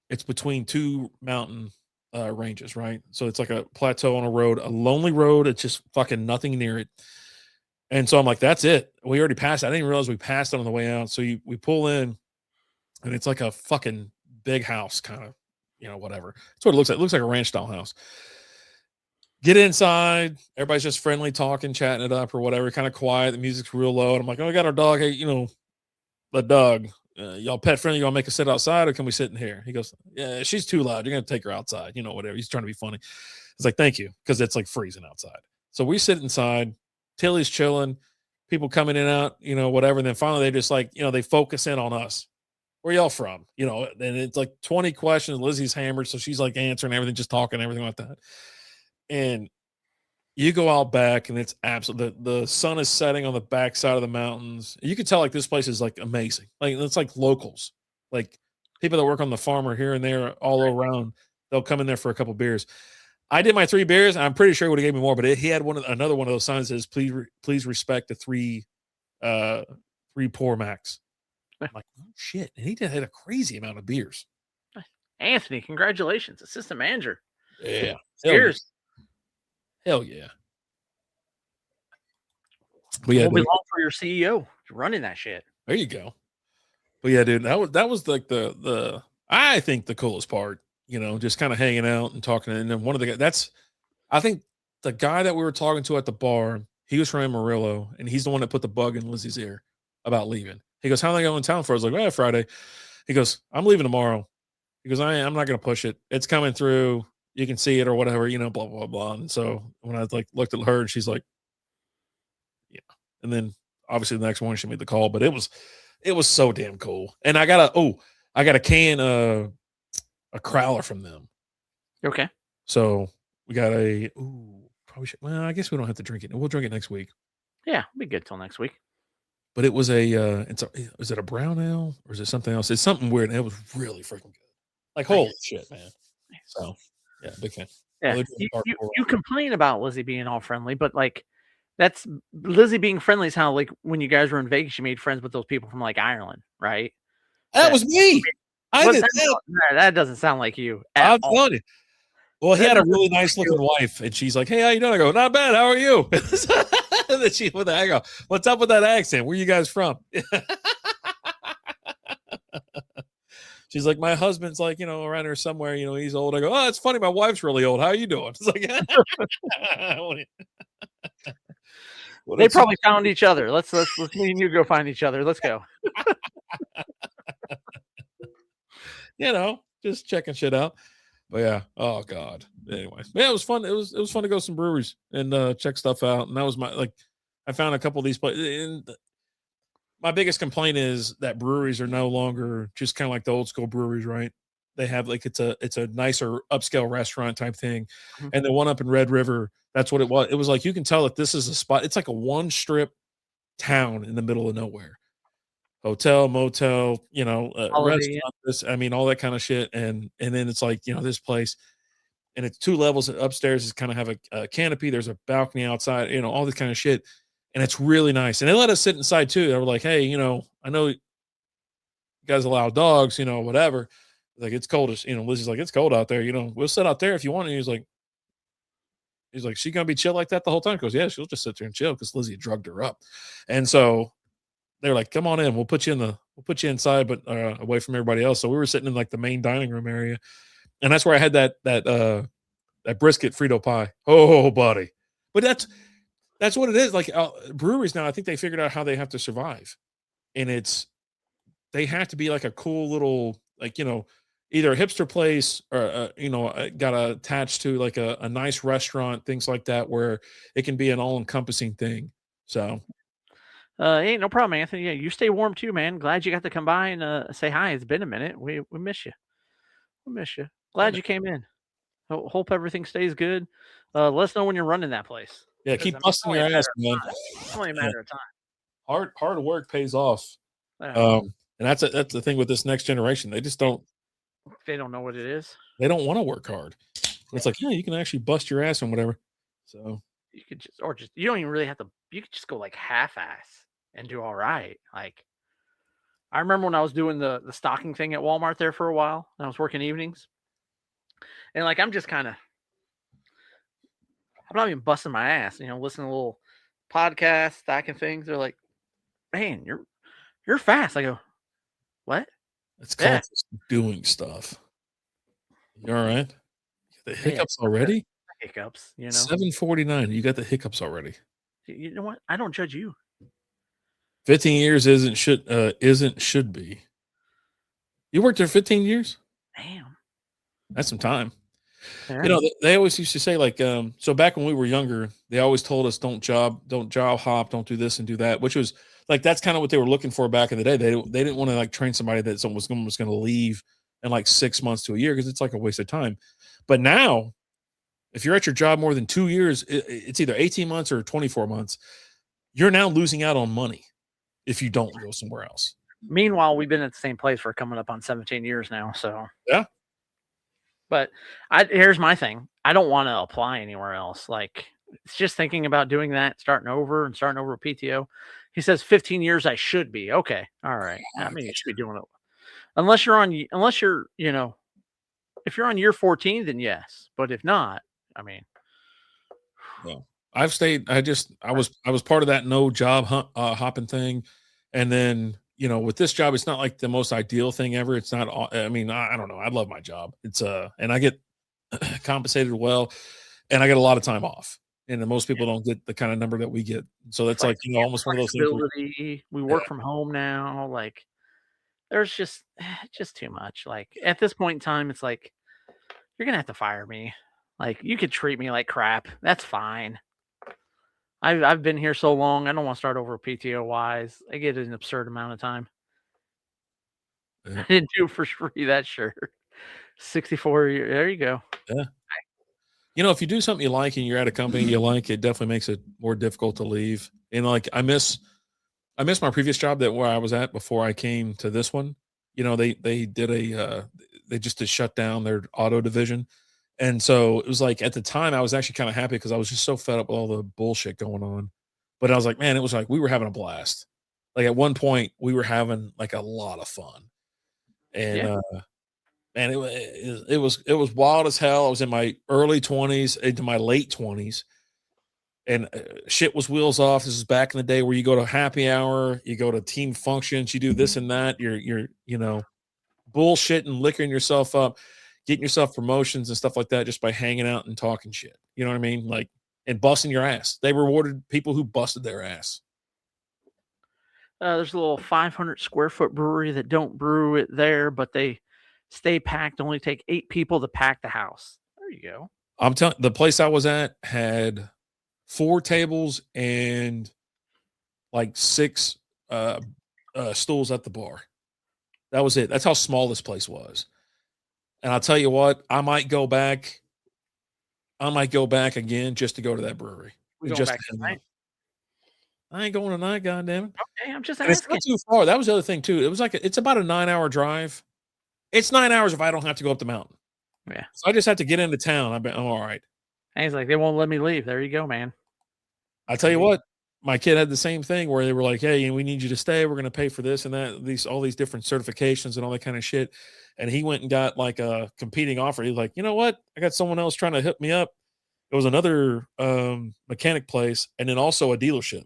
B: It's between two mountain ranges, right? So it's like a plateau on a road, a lonely road. It's just fucking nothing near it. And so I'm like, that's it. We already passed. I didn't even realize we passed it on the way out. So we pull in, and it's like a fucking big house, kind of, whatever. That's what it looks like. It looks like a ranch style house. Get inside. Everybody's just friendly, talking, chatting it up or whatever. Kind of quiet. The music's real low. And I'm like, oh, we got our dog. Hey, the dog. Y'all pet friendly. Y'all make us sit outside, or can we sit in here? He goes, yeah, she's too loud. You're gonna take her outside. Whatever. He's trying to be funny. It's like, thank you, because it's like freezing outside. So we sit inside. Tilly's chilling. People coming in and out. Whatever. And then finally, they just like, they focus in on us. Where y'all from? And it's like 20 questions. Lizzie's hammered, so she's like answering everything, just talking, everything like that. And You go out back and it's absolute. The sun is setting on the backside of the mountains. You can tell like this place is like amazing. Like it's like locals, like people that work on the farm are here and there all around. They'll come in there for a couple beers. I did my 3 beers. I'm pretty sure he would have gave me more, but he had another one of those signs that says please respect the 3 pour max. I'm like, oh shit. And he did had a crazy amount of beers.
A: Anthony, congratulations, assistant manager.
B: Yeah.
A: Cheers.
B: Hell yeah.
A: But yeah, we'll be long for your CEO running that shit.
B: There you go. But yeah, dude, that was like the I think the coolest part, just kind of hanging out and talking. And then one of the guys I think the guy that we were talking to at the bar, he was from Amarillo, and he's the one that put the bug in Lizzie's ear about leaving. He goes, "How are they going in town for?" I was like, Friday." He goes, "I'm leaving tomorrow." He goes, I'm not going to push it. It's coming through. You can see it or whatever, blah, blah, blah. And so when I like looked at her, and she's like, yeah. And then obviously the next morning she made the call, but it was so damn cool. And I got a can a crowler from them.
A: Okay.
B: So we got probably should, well, I guess we don't have to drink it. We'll drink it next week.
A: Yeah, we'll be good till next week.
B: But it was is it a brown ale or is it something else? It's something weird. And it was really freaking good. Like, holy shit, man. So, yeah, big fan.
A: Yeah, you complain about Lizzie being all friendly, but, like, that's Lizzie being friendly is how, like, when you guys were in Vegas, you made friends with those people from, like, Ireland, right?
B: That was me. I did that.
A: That doesn't sound like you
B: at all. Funny. Well, he had a really nice-looking wife, and she's like, "Hey, how you doing?" I go, "Not bad. How are you?" And then she with I go, "What's up with that accent? Where you guys from?" She's like, "My husband's like, around here somewhere, he's old." I go, "Oh, it's funny. My wife's really old. How are you doing?" It's like,
A: they probably found each other. Let's me and you go find each other. Let's go.
B: Just checking shit out. But yeah, oh god. Anyway, yeah, it was fun. It was fun to go to some breweries and check stuff out. And that was I found a couple of these places. My biggest complaint is that breweries are no longer just kind of like the old school breweries, right? They have like it's a nicer upscale restaurant type thing. Mm-hmm. And the one up in Red River, that's what it was. It was like you can tell that this is a spot. It's like a one strip town in the middle of nowhere. Hotel, motel, restaurant, all that kind of shit. And then it's like, this place, and it's 2 levels. Upstairs is kind of have a canopy. There's a balcony outside, all this kind of shit. And it's really nice. And they let us sit inside too. They were like, "Hey, I know you guys allow dogs, whatever. Like it's cold as, Lizzie's like, it's cold out there. We'll sit out there if you want." And he's like, "She gonna be chill like that the whole time?" He goes, "Yeah, she'll just sit there and chill," because Lizzie drugged her up. And so they're like, "Come on in. We'll put you inside, but away from everybody else." So we were sitting in like the main dining room area. And that's where I had that brisket Frito pie. Oh, buddy. But that's what it is. Like breweries now, I think they figured out how they have to survive. And they have to be like a cool little, like, either a hipster place or, got attached to like a nice restaurant, things like that, where it can be an all encompassing thing. So.
A: Hey, no problem, Anthony. Yeah, you stay warm too, man. Glad you got to come by and say hi. It's been a minute. We miss you. We miss you. Glad you came in. Hope everything stays good. Let us know when you're running that place.
B: Yeah, keep busting your ass, man.
A: It's only a matter of time.
B: Hard work pays off. And that's the thing with this next generation. They just don't.
A: They don't know what it is.
B: They don't want to work hard. It's like, yeah, you can actually bust your ass and whatever. So
A: you could you don't even really have to. You could just go like half-ass and do all right. Like I remember when I was doing the stocking thing at Walmart there for a while, and I was working evenings, and like I'm not even busting my ass, listening to a little podcast, stocking things. They're like, "Man, you're fast." I go, "What?"
B: It's called doing stuff. You all right? The hiccups already?
A: Hiccups,
B: 7:49. You got the hiccups already.
A: You know what? I don't judge you.
B: 15 years should be. You worked there 15 years?
A: Damn.
B: That's some time. Yeah. They always used to say, like, so back when we were younger, they always told us don't job hop, don't do this and do that, which was like, that's kind of what they were looking for back in the day. They didn't want to like train somebody that someone was going to leave in like 6 months to a year, because it's like a waste of time. But now If you're at your job more than 2 years, it's either 18 months or 24 months. You're now losing out on money if you don't go somewhere else.
A: Meanwhile, we've been at the same place for coming up on 17 years now. So,
B: Yeah.
A: but here's my thing. I don't want to apply anywhere else. Like, it's just thinking about doing that, starting over with PTO. He says 15 years I should be. Okay. All right. I mean, you should be doing it. Unless you're, if you're on year 14, then yes. But if not, I mean,
B: No. I've stayed. I was part of that no job hopping thing, and then with this job, it's not like the most ideal thing ever. It's not. I mean, I don't know. I love my job. It's and I get compensated well, and I get a lot of time off. And most people don't get the kind of number that we get. So that's like almost one of those things.
A: Flexibility. We work from home now. Like, there's just too much. Like, at this point in time, it's like you're gonna have to fire me. Like, you could treat me like crap. That's fine. I've been here so long. I don't want to start over PTO wise. I get an absurd amount of time.
B: Yeah.
A: I didn't do it for free. That's sure. 64. There you go.
B: Yeah. If you do something you like and you're at a company you like, it definitely makes it more difficult to leave. And like I miss my previous job where I was at before I came to this one. They did they just did shut down their auto division. And so it was like at the time I was actually kind of happy because I was just so fed up with all the bullshit going on. But I was like, man, it was like we were having a blast. Like at one point we were having like a lot of fun. And man, it was wild as hell. I was in my early 20s into my late 20s, and shit was wheels off. This is back in the day where you go to happy hour, you go to team functions, you do this and that. You're bullshitting, liquoring yourself up, getting yourself promotions and stuff like that just by hanging out and talking shit. You know what I mean? Like, and busting your ass. They rewarded people who busted their ass.
A: There's a little 500 square foot brewery that don't brew it there, but they stay packed. Only take 8 people to pack the house. There you go.
B: I'm telling the place I was at had 4 tables and like 6 stools at the bar. That was it. That's how small this place was. And I'll tell you what, I might go back again just to go to that brewery.
A: We going back tonight?
B: I ain't going tonight, goddammit.
A: Okay, I'm just
B: asking. It's not too far. That was the other thing too. It was like it's about a 9-hour drive. It's 9 hours if I don't have to go up the mountain.
A: Yeah.
B: So I just have to get into town. I'm all right.
A: And he's like, they won't let me leave. There you go, man.
B: I tell you what, my kid had the same thing where they were like, hey, we need you to stay. We're going to pay for this and that, all these different certifications and all that kind of shit. And he went and got like a competing offer. He's like, you know what? I got someone else trying to hit me up. It was another mechanic place and then also a dealership.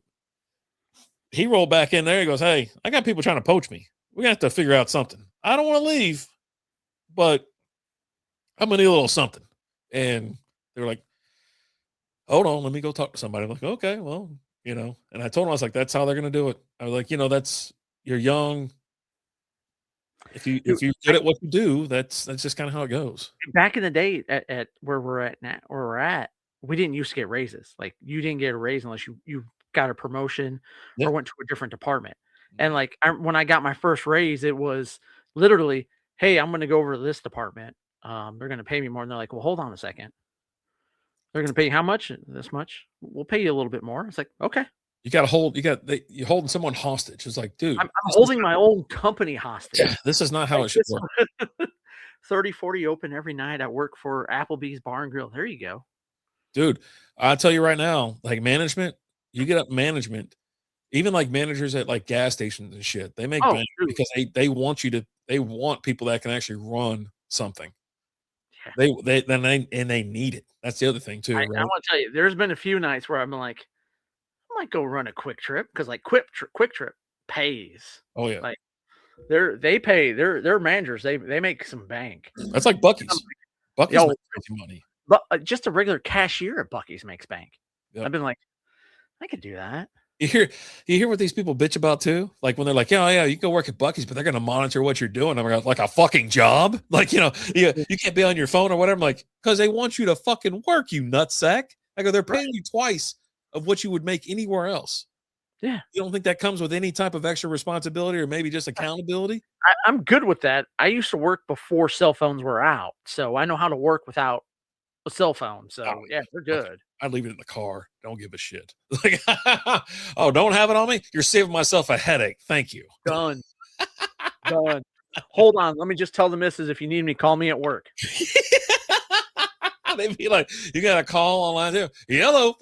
B: He rolled back in there. He goes, hey, I got people trying to poach me. We're going to have to figure out something. I don't want to leave, but I'm going to need a little something. And they were like, hold on, let me go talk to somebody. I'm like, okay, well, and I told him, I was like, that's how they're going to do it. I was like, you're young. If you're good at what you do, that's just kind of how it goes.
A: Back in the day at where we're at, we didn't used to get raises. Like, you didn't get a raise unless you got a promotion or went to a different department. And like, when I got my first raise, it was literally, hey, I'm going to go over to this department. They're going to pay me more. And they're like, well, hold on a second. They're going to pay you how much? This much. We'll pay you a little bit more. It's like, okay.
B: You're holding someone hostage. It's like, dude,
A: I'm holding my own company hostage.
B: Yeah, this is not how it should work.
A: 30, 40 open every night. I work for Applebee's Bar and Grill. There you go.
B: Dude, I'll tell you right now, like management, you get up management, even like managers at like gas stations and shit, they make bank because they want people that can actually run something. Yeah. They need it. That's the other thing too.
A: I want to tell you, there's been a few nights where I'm like, I might go run a Quick Trip because like Quick Trip pays.
B: Oh yeah,
A: like they pay their managers. They make some bank.
B: That's like Buc-ee's. Buc-ee's makes money.
A: But just a regular cashier at Buc-ee's makes bank. Yep. I've been like, I could do that.
B: You hear what these people bitch about too? Like when they're like, yeah, you can go work at Buc-ee's, but they're going to monitor what you're doing. I'm like a fucking job. Like, you can't be on your phone or whatever. I'm like, because they want you to fucking work, you nutsack. I go, they're paying you twice of what you would make anywhere else.
A: Yeah.
B: You don't think that comes with any type of extra responsibility or maybe just accountability?
A: I'm good with that. I used to work before cell phones were out, so I know how to work without a cell phone.
B: Oh,
A: So yeah, they're
B: okay.
A: good.
B: I'd leave it in the car. Don't give a shit. Like, oh, don't have it on me? You're saving myself a headache. Thank you.
A: Done. Done. Hold on. Let me just tell the missus if you need me, call me at work.
B: They'd be like, you got a call online too? Hello.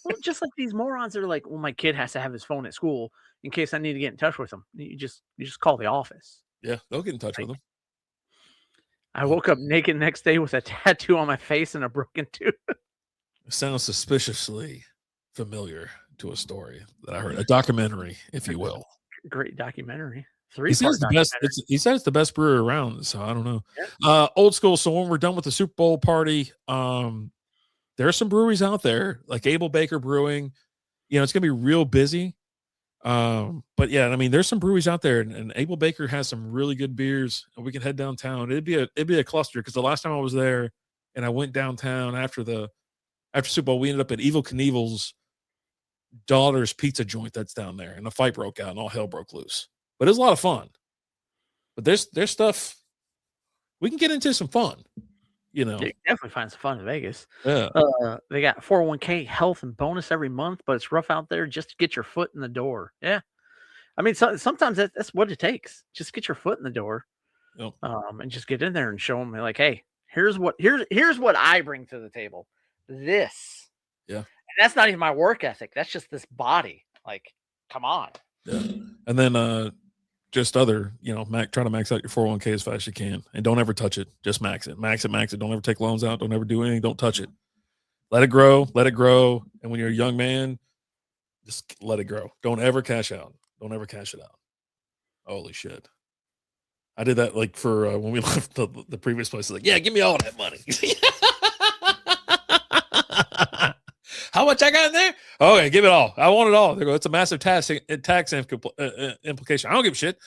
A: Well, just like these morons are like, well, my kid has to have his phone at school in case I need to get in touch with him. You just call the office.
B: Yeah, they'll get in touch with them.
A: I woke up naked next day with a tattoo on my face and a broken tooth.
B: It sounds suspiciously familiar to a story that I heard, a documentary, if you will.
A: Great documentary.
B: He says
A: 3-part
B: the best.
A: documentary.
B: He said it's the best brewer around. So I don't know.
A: Yeah.
B: Old school. So when we're done with the Super Bowl party, there are some breweries out there like Able Baker Brewing. You know, it's gonna be real busy. But yeah, I mean, there's some breweries out there, and Able Baker has some really good beers, and we can head downtown. It'd be a cluster because the last time I was there, and I went downtown after Super Bowl, we ended up at Evil Knievel's daughter's pizza joint that's down there, and a fight broke out, and all hell broke loose. But it was a lot of fun. But there's stuff we can get into some fun, you know.
A: You can definitely find some fun in Vegas.
B: Yeah.
A: They got 401k health and bonus every month, but it's rough out there just to get your foot in the door. Yeah. I mean, sometimes that's what it takes. Just get your foot in the door,
B: Yep.
A: and just get in there and show them like, hey, here's what I bring to the table. This.
B: Yeah.
A: And that's not even my work ethic. That's just this body. Like, come on.
B: Yeah. And then just other, try to max out your 401k as fast as you can, and don't ever touch it. Just max it. Don't ever take loans out. Don't ever do anything. Don't touch it. Let it grow. And when you're a young man, just let it grow. Don't ever cash out. Don't ever cash it out. Holy shit. I did that like for when we left the previous place. Like, yeah, give me all that money. How much I got in there? Okay, give it all. I want it all. They go, it's a massive tax implication. I don't give a shit.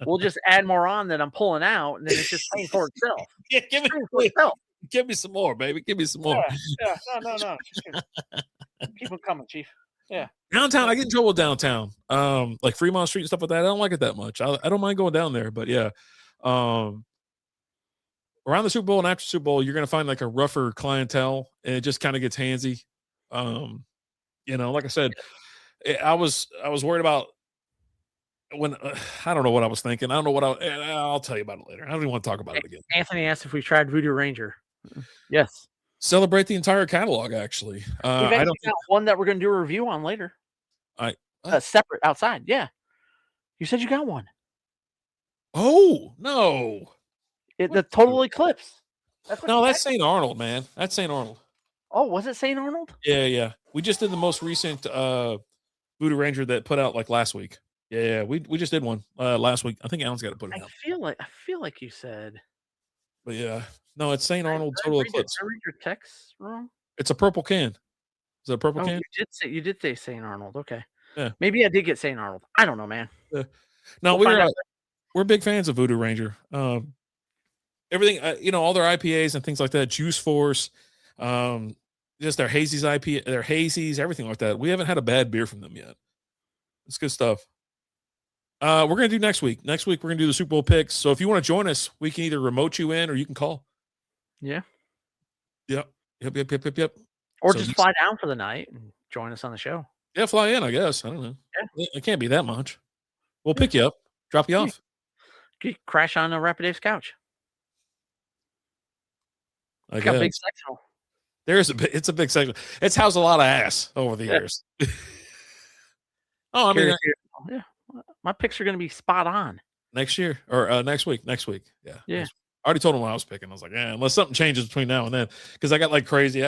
A: We'll just add more on that I'm pulling out, and then it's just paying for itself.
B: Yeah, give me some more, baby. Give me some more.
A: Yeah. No. Keep them coming, Chief. Yeah.
B: Downtown, I get in trouble with downtown. Like Fremont Street and stuff like that. I don't like it that much. I don't mind going down there, but yeah. Around the Super Bowl and after Super Bowl, you're gonna find like a rougher clientele, and it just kind of gets handsy. Like I said, I was worried about when I don't know what I was thinking. I don't know what I'll tell you about it later. I don't even want to talk about it again.
A: Anthony asked if we tried Voodoo Ranger. Yes.
B: Celebrate the entire catalog, actually.
A: I don't got one that we're going to do a review on later. Separate outside. Yeah. You said you got one.
B: Oh, no.
A: The Total Eclipse.
B: That's St. Arnold, man. That's St. Arnold.
A: Oh, was it St. Arnold?
B: Yeah. We just did the most recent Voodoo Ranger that put out like last week. Yeah. We just did one last week. I think Alan's got to put it out.
A: I feel like you said.
B: But yeah. No, it's St. Arnold Total Eclipse.
A: Did I read your text wrong?
B: It's a purple can. Is it a purple can?
A: You did say St. Arnold. Okay.
B: Yeah.
A: Maybe I did get St. Arnold. I don't know, man.
B: Yeah. No, we're big fans of Voodoo Ranger. Everything, all their IPAs and things like that, Juice Force, just their hazies, everything like that. We haven't had a bad beer from them yet. It's good stuff. We're going to do next week. Next week, we're going to do the Super Bowl picks. So if you want to join us, we can either remote you in or you can call.
A: Yeah.
B: Yep.
A: Or just fly down for the night and join us on the show.
B: Yeah, fly in, I guess. I don't know. Yeah. It can't be that much. We'll pick you up, drop you off.
A: You crash on Rapid Dave's couch.
B: It's got
A: a big sectional.
B: It's a big section. It's housed a lot of ass over the years.
A: Yeah. My picks are going to be spot on.
B: Next year or next week. Yeah.
A: Yeah.
B: I already told him what I was picking. I was like, yeah, unless something changes between now and then. Because I got crazy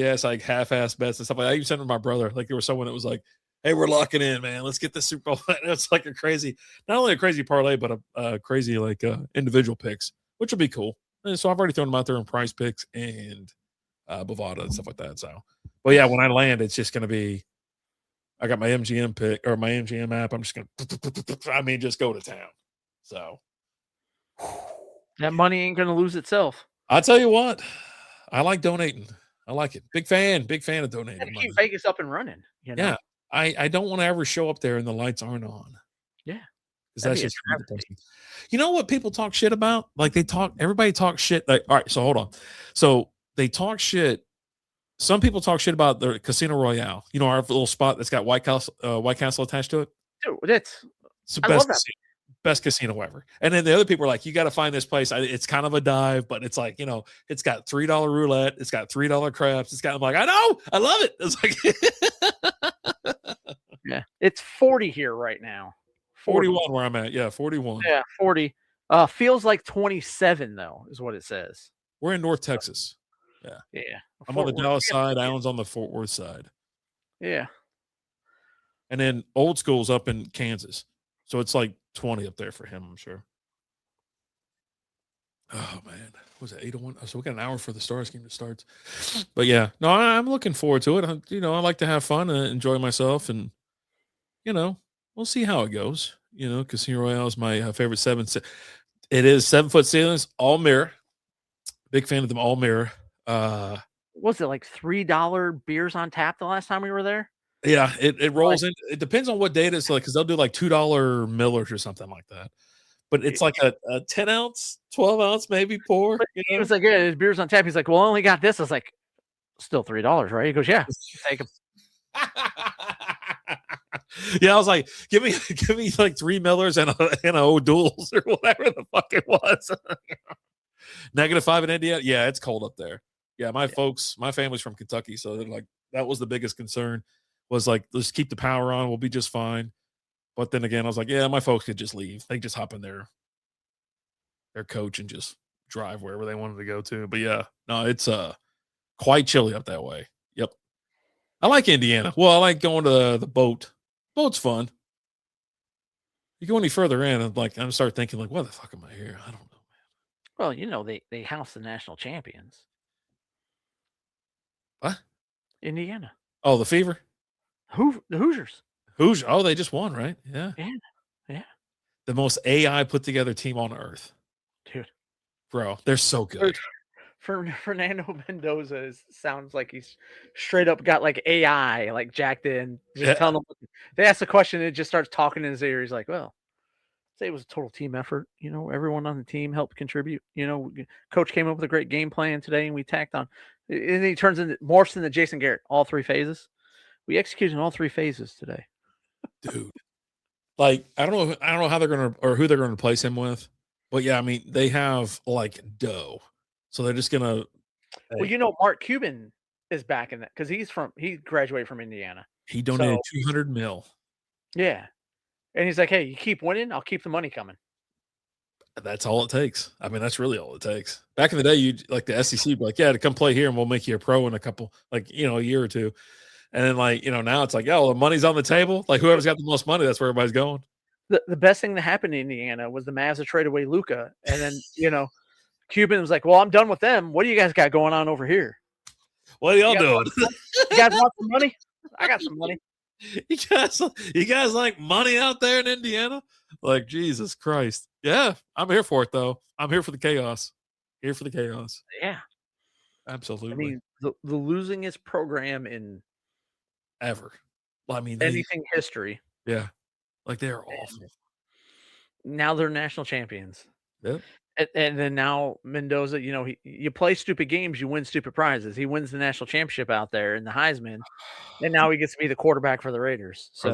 B: ass, like half-ass bets and stuff like that. I even sent it to my brother. Like there was someone that was like, hey, we're locking in, man. Let's get this Super Bowl. It's like not only a crazy parlay, but a crazy individual picks, which would be cool. And so I've already thrown them out there in price picks and Bovada and stuff like that. So, but yeah, when I land, it's just going to be, I got my MGM pick or my MGM app. I'm just going to, just go to town. So
A: that money ain't going to lose itself.
B: I'll tell you what, I like donating. I like it. Big fan of donating.
A: Keep Vegas up and running.
B: Yeah. I don't want to ever show up there and the lights aren't on.
A: Yeah.
B: because
A: That'd
B: that's
A: be a
B: just gonna be
A: travesty.
B: depressing. You know what people talk shit about? Like everybody talks shit. Like, all right, so hold on. So they talk shit. Some people talk shit about the Casino Royale. You know, our little spot that's got White Castle attached to it.
A: Dude, that's
B: It's the
A: I love that.
B: best casino ever. And then the other people are like, you got to find this place. It's kind of a dive, but it's like, it's got $3 roulette. It's got $3 craps. It's got, I'm like, I know, I love it. It's like
A: Yeah. It's 40 here right now. 40.
B: 41 where I'm at. Yeah, 41.
A: Yeah, 40. Feels like 27 though, is what it says.
B: We're in North Texas. Yeah.
A: Yeah.
B: I'm on
A: Fort
B: the
A: Worth.
B: Dallas side. Alan's on the Fort Worth side.
A: Yeah.
B: And then old school's up in Kansas. So it's like 20 up there for him, I'm sure. Oh man, was it 8:01? So we got an hour for the Stars game that starts. But yeah, no, I'm looking forward to it. I like to have fun and enjoy myself, and we'll see how it goes. Casino Royale is my favorite seven. It is 7-foot ceilings, all mirror. Big fan of them, all mirror.
A: Was it like $3 beers on tap the last time we were there?
B: Yeah, it rolls in. It depends on what date it's like, because they'll do like $2 Millers or something like that. But it's like a 10 ounce, 12 ounce, maybe pour.
A: But he was like, yeah, there's beers on tap. He's like, well, I only got this. I was like, still $3, right? He goes, yeah, take them.
B: Yeah, I was like, give me like 3 Millers and a O'Doul's or whatever the fuck it was. -5 in Indiana. Yeah, it's cold up there. Yeah, my family's from Kentucky, so they're like, that was the biggest concern, was like, let's keep the power on, we'll be just fine. But then again, I was like, yeah, my folks could just leave. They just hop in their coach and just drive wherever they wanted to go to. But yeah, no, it's quite chilly up that way. Yep. I like Indiana. Well, I like going to the boat. Boat's fun. You go any further in, and like I'm start thinking like, what the fuck am I here? I don't know, man.
A: Well, they house the national champions.
B: What?
A: Indiana.
B: Oh, the Fever?
A: The Hoosiers.
B: Oh, they just won, right? Yeah.
A: Yeah. Yeah.
B: The most AI put together team on earth.
A: Dude.
B: Bro, they're so good.
A: Fernando Mendoza sounds like he's straight up got like AI like jacked in, just telling him. They ask a question and it just starts talking in his ear. He's like, "Well, say it was a total team effort. Everyone on the team helped contribute. Coach came up with a great game plan today, and we tacked on." And he morphs into Jason Garrett. All 3 phases. We executed all 3 phases today,
B: dude. Like I don't know how they're gonna or who they're gonna replace him with, but yeah, I mean they have like dough. So they're just gonna.
A: Well, Mark Cuban is back in that because he graduated from Indiana.
B: He donated 200 mil.
A: Yeah, and he's like, "Hey, you keep winning, I'll keep the money coming."
B: That's all it takes. I mean, that's really all it takes. Back in the day, you like the SEC, be like, yeah, to come play here, and we'll make you a pro in a couple, like a year or two. And then now it's like, oh, the money's on the table. Like whoever's got the most money, that's where everybody's going.
A: The best thing that happened in Indiana was the Mavs to trade away Luka, and then Cuban was like, "Well, I'm done with them. What do you guys got going on over here?
B: What are y'all doing?
A: You guys want some money? I got some money.
B: You guys like money out there in Indiana? Like Jesus Christ. Yeah, I'm here for it though. I'm here for the chaos. Here for the chaos.
A: Yeah,
B: absolutely.
A: I mean, the losingest program in
B: ever. Well, I mean,
A: anything history.
B: Yeah, like they're awful.
A: Now they're national champions.
B: Yep.
A: And then now Mendoza, you play stupid games, you win stupid prizes. He wins the national championship out there in the Heisman, and now he gets to be the quarterback for the Raiders. So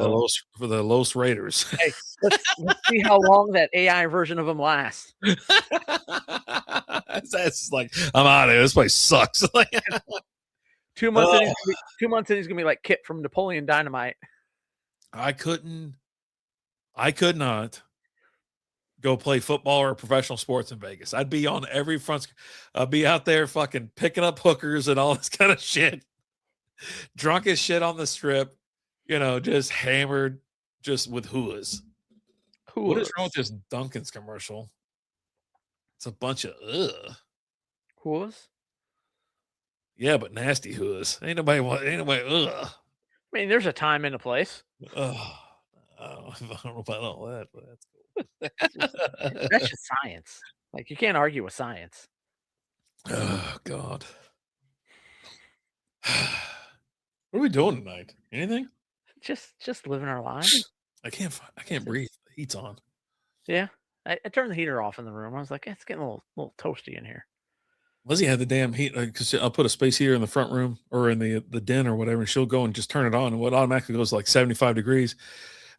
B: for the Los Raiders.
A: Hey, let's see how long that AI version of him lasts.
B: That's like, I'm out of here. This place sucks.
A: 2 months in, 2 months in, he's gonna be like Kit from Napoleon Dynamite.
B: I could not go play football or professional sports in Vegas. I'd be on every front. I'd be out there fucking picking up hookers and all this kind of shit. Drunk as shit on the strip, just hammered, just with hooas. What is wrong with this Dunkin's commercial? It's a bunch of
A: Hooas?
B: Yeah, but nasty hooas. Ain't nobody ugh.
A: I mean, there's a time and a place.
B: I don't know about all that, but that's
A: cool. That's just science. Like, you can't argue with science.
B: Oh God. What are we doing tonight? Anything?
A: Just living our lives.
B: I can't breathe. The heat's on.
A: Yeah. I turned the heater off in the room. I was like, it's getting a little toasty in here.
B: Lizzie had the damn heat because I'll put a space heater in the front room or in the den or whatever, and she'll go and just turn it on, and what automatically goes like 75 degrees.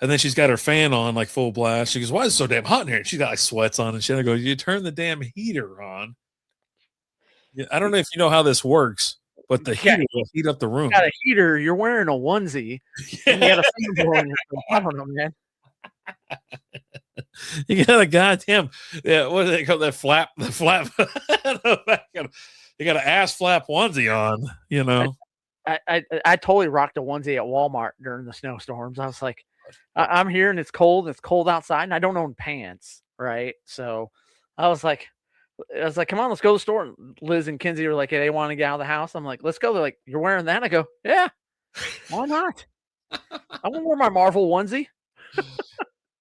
B: And then she's got her fan on like full blast. She goes, "Why is it so damn hot in here?" And she's got like sweats on and shit. I go, "You turn the damn heater on." Yeah, I don't know if you know how this works, but the
A: You got,
B: heater will heat up the
A: you got
B: room.
A: a heater. You're wearing a onesie, and you got a fan blowing yourself. I don't know, man.
B: You got a goddamn yeah. What do they call that flap? The flap. You got an ass flap onesie on. You
A: I,
B: know.
A: I totally rocked a onesie at Walmart during the snowstorms. I was like, I'm here and it's cold. It's cold outside, and I don't own pants, right? So I was like, come on, let's go to the store. And Liz and Kinsey were like, hey, they want to get out of the house. I'm like, let's go. They're like, you're wearing that? I go, yeah, why not? I want to wear my Marvel onesie.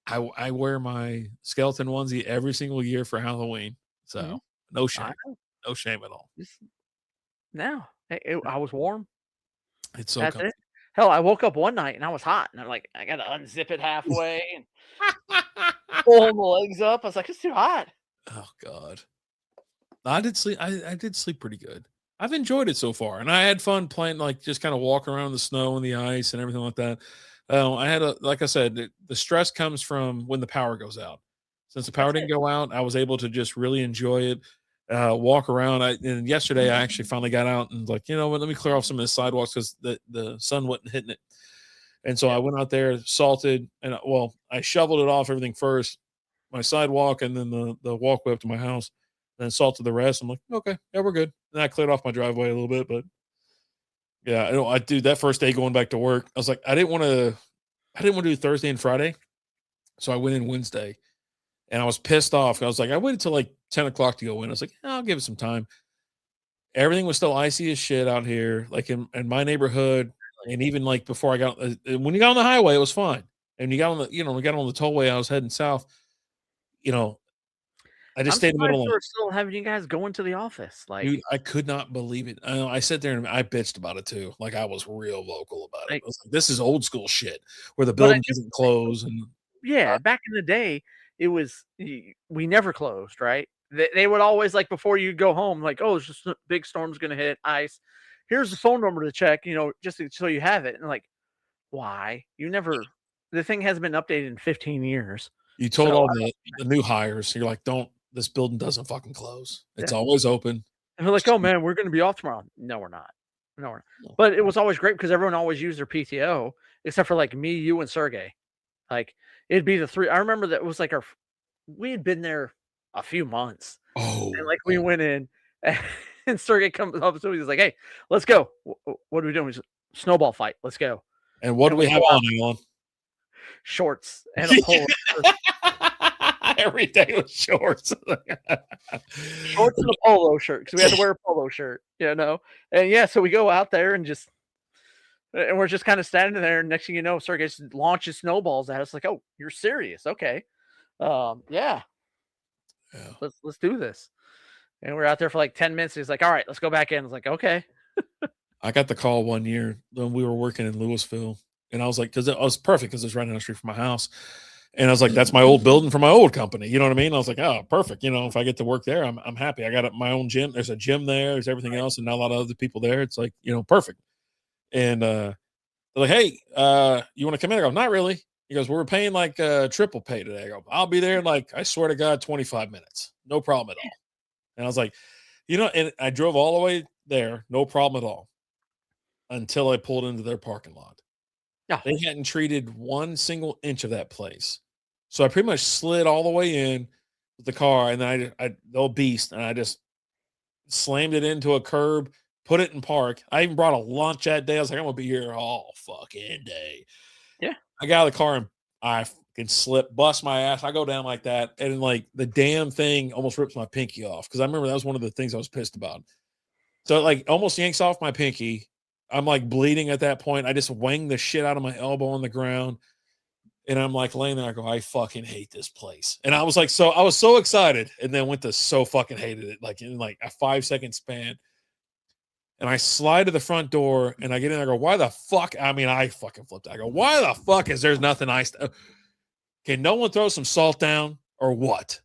B: I wear my skeleton onesie every single year for Halloween.
A: Mhm.
B: So no
A: I
B: shame.
A: know.
B: No shame at all.
A: Just now. I was warm.
B: It's so
A: That's
B: comfy.
A: it. Hell, I woke up one night and I was hot, and I'm like, I gotta unzip it halfway and pull the legs up. I was like, it's too hot.
B: Oh God. I did sleep. I did sleep pretty good. I've enjoyed it so far, and I had fun playing, like just kind of walking around the snow and the ice and everything like that. I had a like I said, the stress comes from when the power goes out. Since the power
A: That's
B: didn't
A: it.
B: go out, I was able to just really enjoy it, walk around. And yesterday, I actually finally got out and like, you know what, let me clear off some of the sidewalks because the sun wasn't hitting it. And so I
A: Yep.
B: went out there, salted, and well, I shoveled it off everything first, my sidewalk, and then the walkway up to my house, then salted the rest. I'm like, okay, yeah, we're good. And I cleared off my driveway a little bit, but yeah, I do that first day going back to work. I was like, I didn't want to do Thursday and Friday, so I went in Wednesday, and I was pissed off. I was like, I waited till like 10 o'clock to go in. I was like, I'll give it some time. Everything was still icy as shit out here, like in my neighborhood, and even like before I got when you got on the highway, it was fine. And you got on the, we got on the tollway. I was heading south. You know, I just
A: I'm
B: stayed in the
A: surprised
B: middle
A: they
B: of
A: were still having you guys go into the office.
B: dude.
A: Like,
B: I could not believe it. I sat there and I bitched about it too. Like I was real vocal about it.
A: like,
B: I was like, this is old school shit where the
A: but I
B: building
A: do
B: doesn't close and
A: yeah, back in the day, it was we never closed, right? They would always like before you go home, like, oh, it's just a big storm's gonna hit, ice. Here's the phone number to check, just so you have it. And like, why? You never. The thing hasn't been updated in 15 years.
B: you told
A: So
B: all the new hires, you're like, don't, this building doesn't fucking close. It's
A: yeah,
B: always open.
A: and they're like, oh man, we're gonna be off tomorrow. No, we're not. No, we're not. But it was always great because everyone always used their PTO, except for like me, you, and Sergey. Like it'd be the three. I remember that it was like we had been there a few months. And,
B: Oh,
A: like, we
B: oh.
A: went in, and Sergey comes up to me, he's like, "Hey, let's go. What are we doing?" He's like, "Snowball fight. Let's go."
B: And what do
A: And
B: we
A: we
B: have
A: go out,
B: on, Elon?
A: shorts and a polo shirt.
B: Every day with shorts.
A: Shorts and a polo shirt because we had to wear a polo shirt, And, yeah, so we go out there and we're just kinda standing there, and next thing you know, Sergey just launches snowballs at us like, "Oh, you're serious? Okay. Yeah,
B: Yeah.
A: let's do this." And we're out there for, like, 10 minutes, he's like, "Alright, let's go back in." I was like, "Okay."
B: I got the call one year when we were working in Louisville, and I was like, because it was perfect because it's right down the street from my house. And I was like, that's my old building from my old company. You know what I mean? I was like, oh, perfect. If I get to work there, I'm happy. I got my own gym. There's a gym there. There's everything
A: Right.
B: else, and not a lot of other people there. It's like, perfect. And they're like, hey, you want to come in? I go, not really. He goes, we're paying like triple pay today. I go, I'll be there in like, I swear to God, 25 minutes. No problem at all. And I was like, and I drove all the way there, no problem at all, until I pulled into their parking lot.
A: Oh,
B: They hadn't treated one single inch of that place. So I pretty much slid all the way in with the car, and then the old beast, and I just slammed it into a curb, put it in park. I even brought a lunch that day. I was like, I'm gonna be here all fucking day.
A: yeah.
B: I got out of the car and I fucking slip, bust my ass. I go down like that, and like the damn thing almost rips my pinky off because I remember that was one of the things I was pissed about. So it like almost yanks off my pinky. I'm like bleeding at that point. I just wang the shit out of my elbow on the ground. And I'm like laying there, I go, I fucking hate this place. And I was like, I was so excited, and then went to so fucking hated it, like in like a 5-second span. And I slide to the front door and I get in, I go, why the fuck? I mean, I fucking flipped. I go, why the fuck is there's nothing ice? Can no one throw some salt down? or what?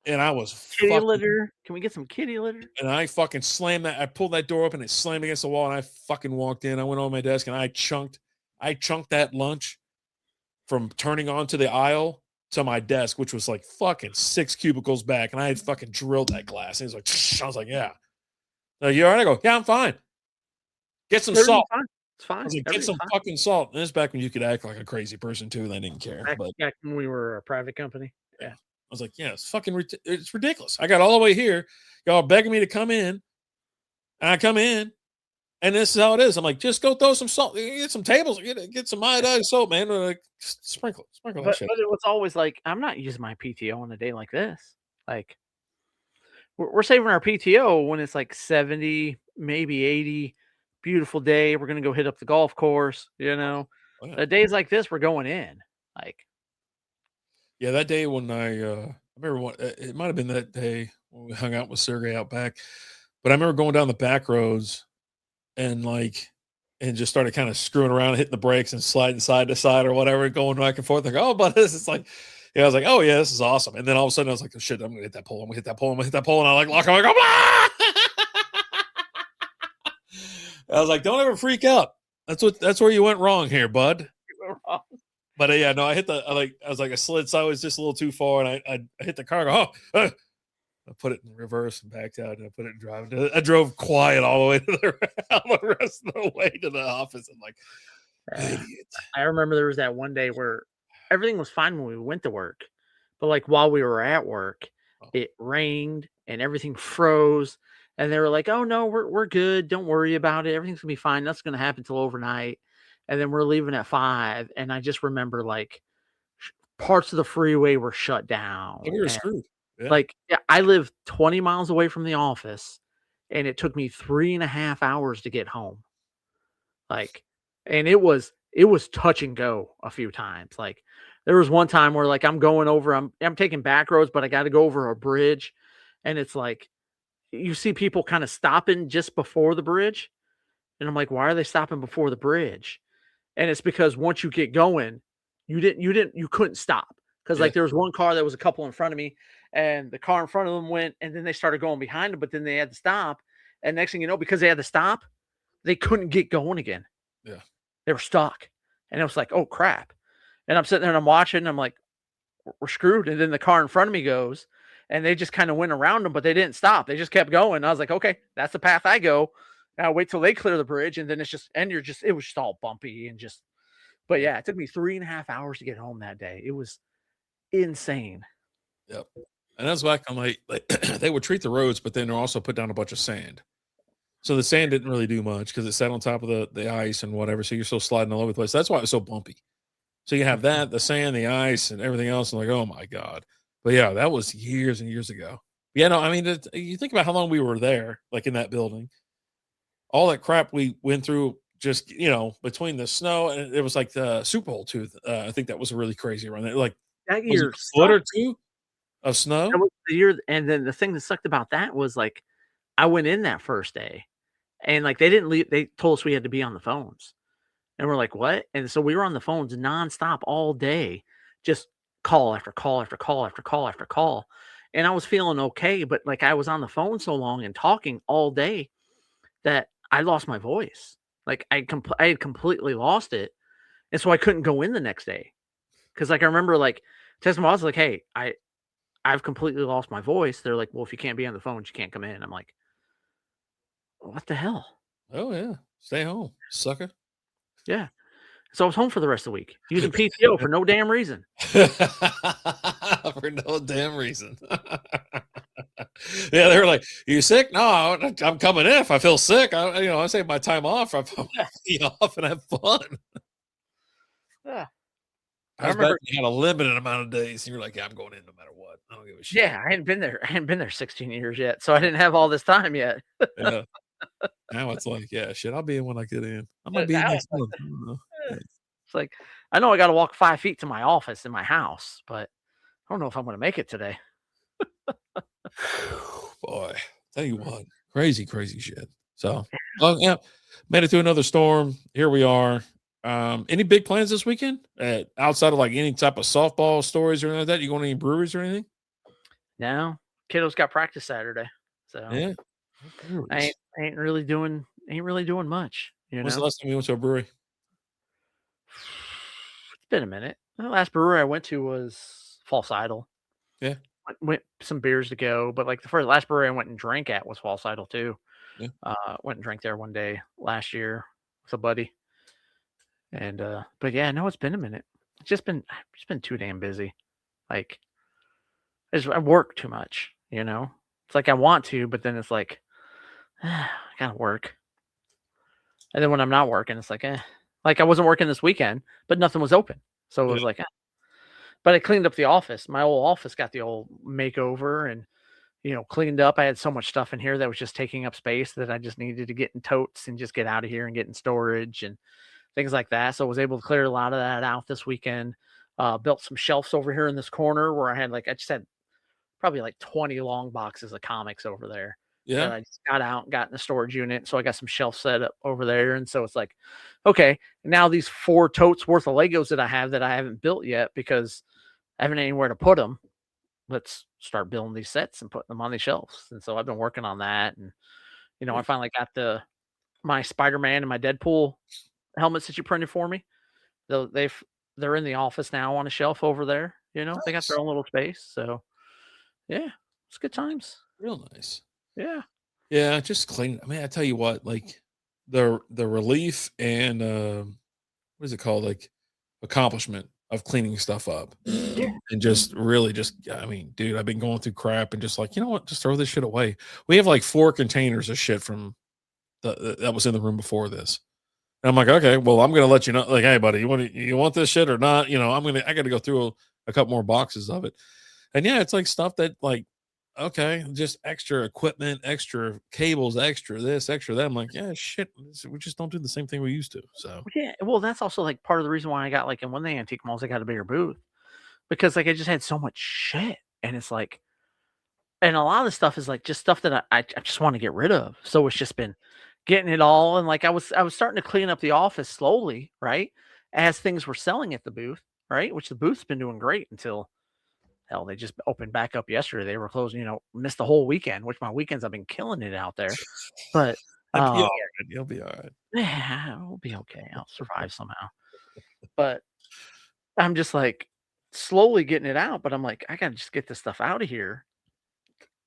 B: And I was
A: Kitty
B: fucking,
A: litter. Can we get some kitty litter?
B: and I fucking slammed that. I pulled that door open, it slammed against the wall, and I fucking walked in. I went on my desk and I chunked that lunch from turning onto the aisle to my desk, which was like fucking 6 cubicles back, and I had fucking drilled that glass. And he's like, I was like, yeah. Like, you all right? I go, yeah, I'm fine. Get some
A: Everything's
B: salt.
A: fine. It's
B: I
A: fine.
B: was like, get
A: Everything's
B: some
A: fine.
B: fucking salt. And this is back when you could act like a crazy person too, and I didn't care. But
A: Back when we were a private company.
B: yeah,
A: Yeah.
B: I was like, yeah, it's fucking, it's ridiculous. I got all the way here, y'all begging me to come in, and I come in, and this is how it is. I'm like, just go throw some salt, get some tables, get some iodized soap, man. Like, sprinkle that shit.
A: But it was always like, I'm not using my PTO on a day like this. Like we're saving our PTO when it's like 70, maybe 80, beautiful day. We're gonna go hit up the golf course, you know.
B: Oh, yeah.
A: The days like this, we're going in. Like
B: Yeah, that day when I remember what it might have been that day when we hung out with Sergey out back, but I remember going down the back roads and and just started kind of screwing around, hitting the brakes and sliding side to side or whatever, going back and forth. Like, oh, but this is like, yeah, I was like, oh yeah, this is awesome. And then all of a sudden I was like, oh, shit, I'm gonna hit that pole. I'm gonna hit that pole. I'm gonna hit that pole. And I like lock. I'm like, oh, I was like, don't ever freak out. That's where you went wrong here, bud. But yeah, no, I hit I was like, I slid sideways just a little too far, and I hit the car. And go, oh, I put it in reverse and backed out, and I put it in drive. I drove quiet all the way to the rest of the way to the office. I'm like, idiot.
A: I remember there was that one day where everything was fine when we went to work, but like while we were at work, it rained and everything froze. And they were like, "Oh no, we're good. Don't worry about it. Everything's gonna be fine. Nothing's gonna happen till overnight." And then we're leaving at 5, and I just remember like parts of the freeway were shut down.
B: We were
A: And
B: screwed. Yeah.
A: like, yeah, I live 20 miles away from the office, and it took me 3.5 hours to get home. Like, and it was touch and go a few times. Like, there was one time where like I'm taking back roads, but I got to go over a bridge, and it's like you see people kind of stopping just before the bridge, and I'm like, why are they stopping before the bridge? And it's because once you get going, you couldn't stop because
B: Yeah.
A: like there was one car that was a couple in front of me, and the car in front of them went, and then they started going behind them, but then they had to stop, and next thing you know, because they had to stop, they couldn't get going again.
B: Yeah.
A: They were stuck. And it was like, oh crap. And I'm sitting there and I'm watching, and I'm like, we're screwed. And then the car in front of me goes, and they just kind of went around them, but they didn't stop. They just kept going. I was like, okay, that's the path I go. Now wait till they clear the bridge. And then it was just all bumpy and just, but yeah, it took me 3.5 hours to get home that day. It was insane.
B: Yep. And that's why I'm like they would treat the roads, but then they'll also put down a bunch of sand. So the sand didn't really do much because it sat on top of the ice and whatever. So you're still sliding all over the place. That's why it was so bumpy. So you have that, the sand, the ice, and everything else. And like, oh my God. But yeah, that was years and years ago. Yeah, no, I mean, you think about how long we were there, like in that building, all that crap we went through just, between the snow and it was like the Super Bowl too. I think that was a really crazy run. Like,
A: That
B: was it
A: year
B: a foot or
A: sucked.
B: two of
A: That
B: snow?
A: was the year. And then the thing that sucked about that was like, I went in that first day, and like they didn't leave. They told us we had to be on the phones. And we're like, "What?" And so we were on the phones nonstop all day, just call after call after call after call after call. And I was feeling okay, but like I was on the phone so long and talking all day that I lost my voice. Like I had completely lost it. And so I couldn't go in the next day. Cause like I remember like texting my boss like, "Hey, I've completely lost my voice." They're like, "Well, if you can't be on the phone, you can't come in." I'm like, "What the hell?"
B: Oh yeah. Stay home, sucker.
A: Yeah. So I was home for the rest of the week using PTO for no damn reason.
B: For no damn reason. Yeah, they were like, "You sick?" No, I'm coming in if I feel sick. I save my time off. I be off and have fun.
A: Yeah.
B: I
A: I
B: was back
A: remember,
B: when you had a limited amount of days, and you're like, "Yeah, I'm going in no matter what. I don't give a shit."
A: yeah, I hadn't been there 16 years yet, so I didn't have all this time yet.
B: Yeah. Now it's like, yeah, shit. I'll be in when I get in. I might
A: But
B: be in
A: now
B: next
A: it's like,
B: month. I don't know.
A: eh, it's like, I know I gotta walk 5 feet to my office in my house, but I don't know if I'm gonna make it today.
B: Boy, tell you what, crazy, crazy shit. So, well, yeah, made it through another storm. Here we are. Any big plans this weekend? Outside of like any type of softball stories or anything like that? You going to any breweries or anything?
A: No, kiddos got practice Saturday, so
B: Yeah. No
A: I ain't
B: breweries.
A: ain't really doing much, you
B: When's the
A: know?
B: last time you went to a brewery?
A: It's been a minute. The last brewery I went to was False Idol.
B: Yeah.
A: Went some beers to go, but, like, the first last brewery I went and drank at was False Idol too.
B: Yeah.
A: Went and drank there one day last year with a buddy, and, but yeah, no, it's been a minute. I've just been too damn busy. Like, I work too much, you know? It's like I want to, but then it's like, I gotta work. And then when I'm not working, it's like, eh. Like I wasn't working this weekend, but nothing was open. So it
B: Yeah.
A: was like, eh. But I cleaned up the office. My old office got the old makeover and, cleaned up. I had so much stuff in here that was just taking up space that I just needed to get in totes and just get out of here and get in storage and things like that. So I was able to clear a lot of that out this weekend. Built some shelves over here in this corner where I just had probably like 20 long boxes of comics over there that
B: Yeah.
A: I just got out and got in the storage unit. So I got some shelf set up over there. And so it's like, okay, now these 4 totes worth of Legos that I have that I haven't built yet because I haven't anywhere to put them. Let's start building these sets and putting them on these shelves. And so I've been working on that. And, I
B: Cool.
A: finally got my Spider-Man and my Deadpool helmets that you printed for me. They're in the office now on a shelf over there. They got their
B: Nice.
A: own little space. So yeah, it's good times.
B: Real nice.
A: Yeah.
B: Yeah, just clean. I mean, I tell you what, like the relief and what is it called? Like accomplishment of cleaning stuff up
A: Yeah.
B: and just really just I mean, dude, I've been going through crap and just like, you know what, just throw this shit away. We have like 4 containers of shit from that was in the room before this. And I'm like, okay, well, I'm gonna let you know, like, hey, buddy, you want this shit or not? I got to go through a couple more boxes of it. And yeah, it's like stuff that like, okay, just extra equipment, extra cables, extra this, extra that. I'm like, yeah, shit, we just don't do the same thing we used to. So
A: Yeah, well, that's also, like, part of the reason why I got, like, in one of the antique malls, I got a bigger booth because, like, I just had so much shit, and it's like and a lot of the stuff is, like, just stuff that I just wanna get rid of, so it's just been getting it all and, like, I was starting to clean up the office slowly, right, as things were selling at the booth, right, which the booth's been doing great until hell, they just opened back up yesterday, they were closing, missed the whole weekend, which my weekends I've been killing it out there, but,
B: you'll be
A: uh
B: all right. You'll be all right.
A: yeah, we'll be okay, I'll survive somehow, but I'm just like slowly getting it out, but I'm like, I gotta just get this stuff out of here.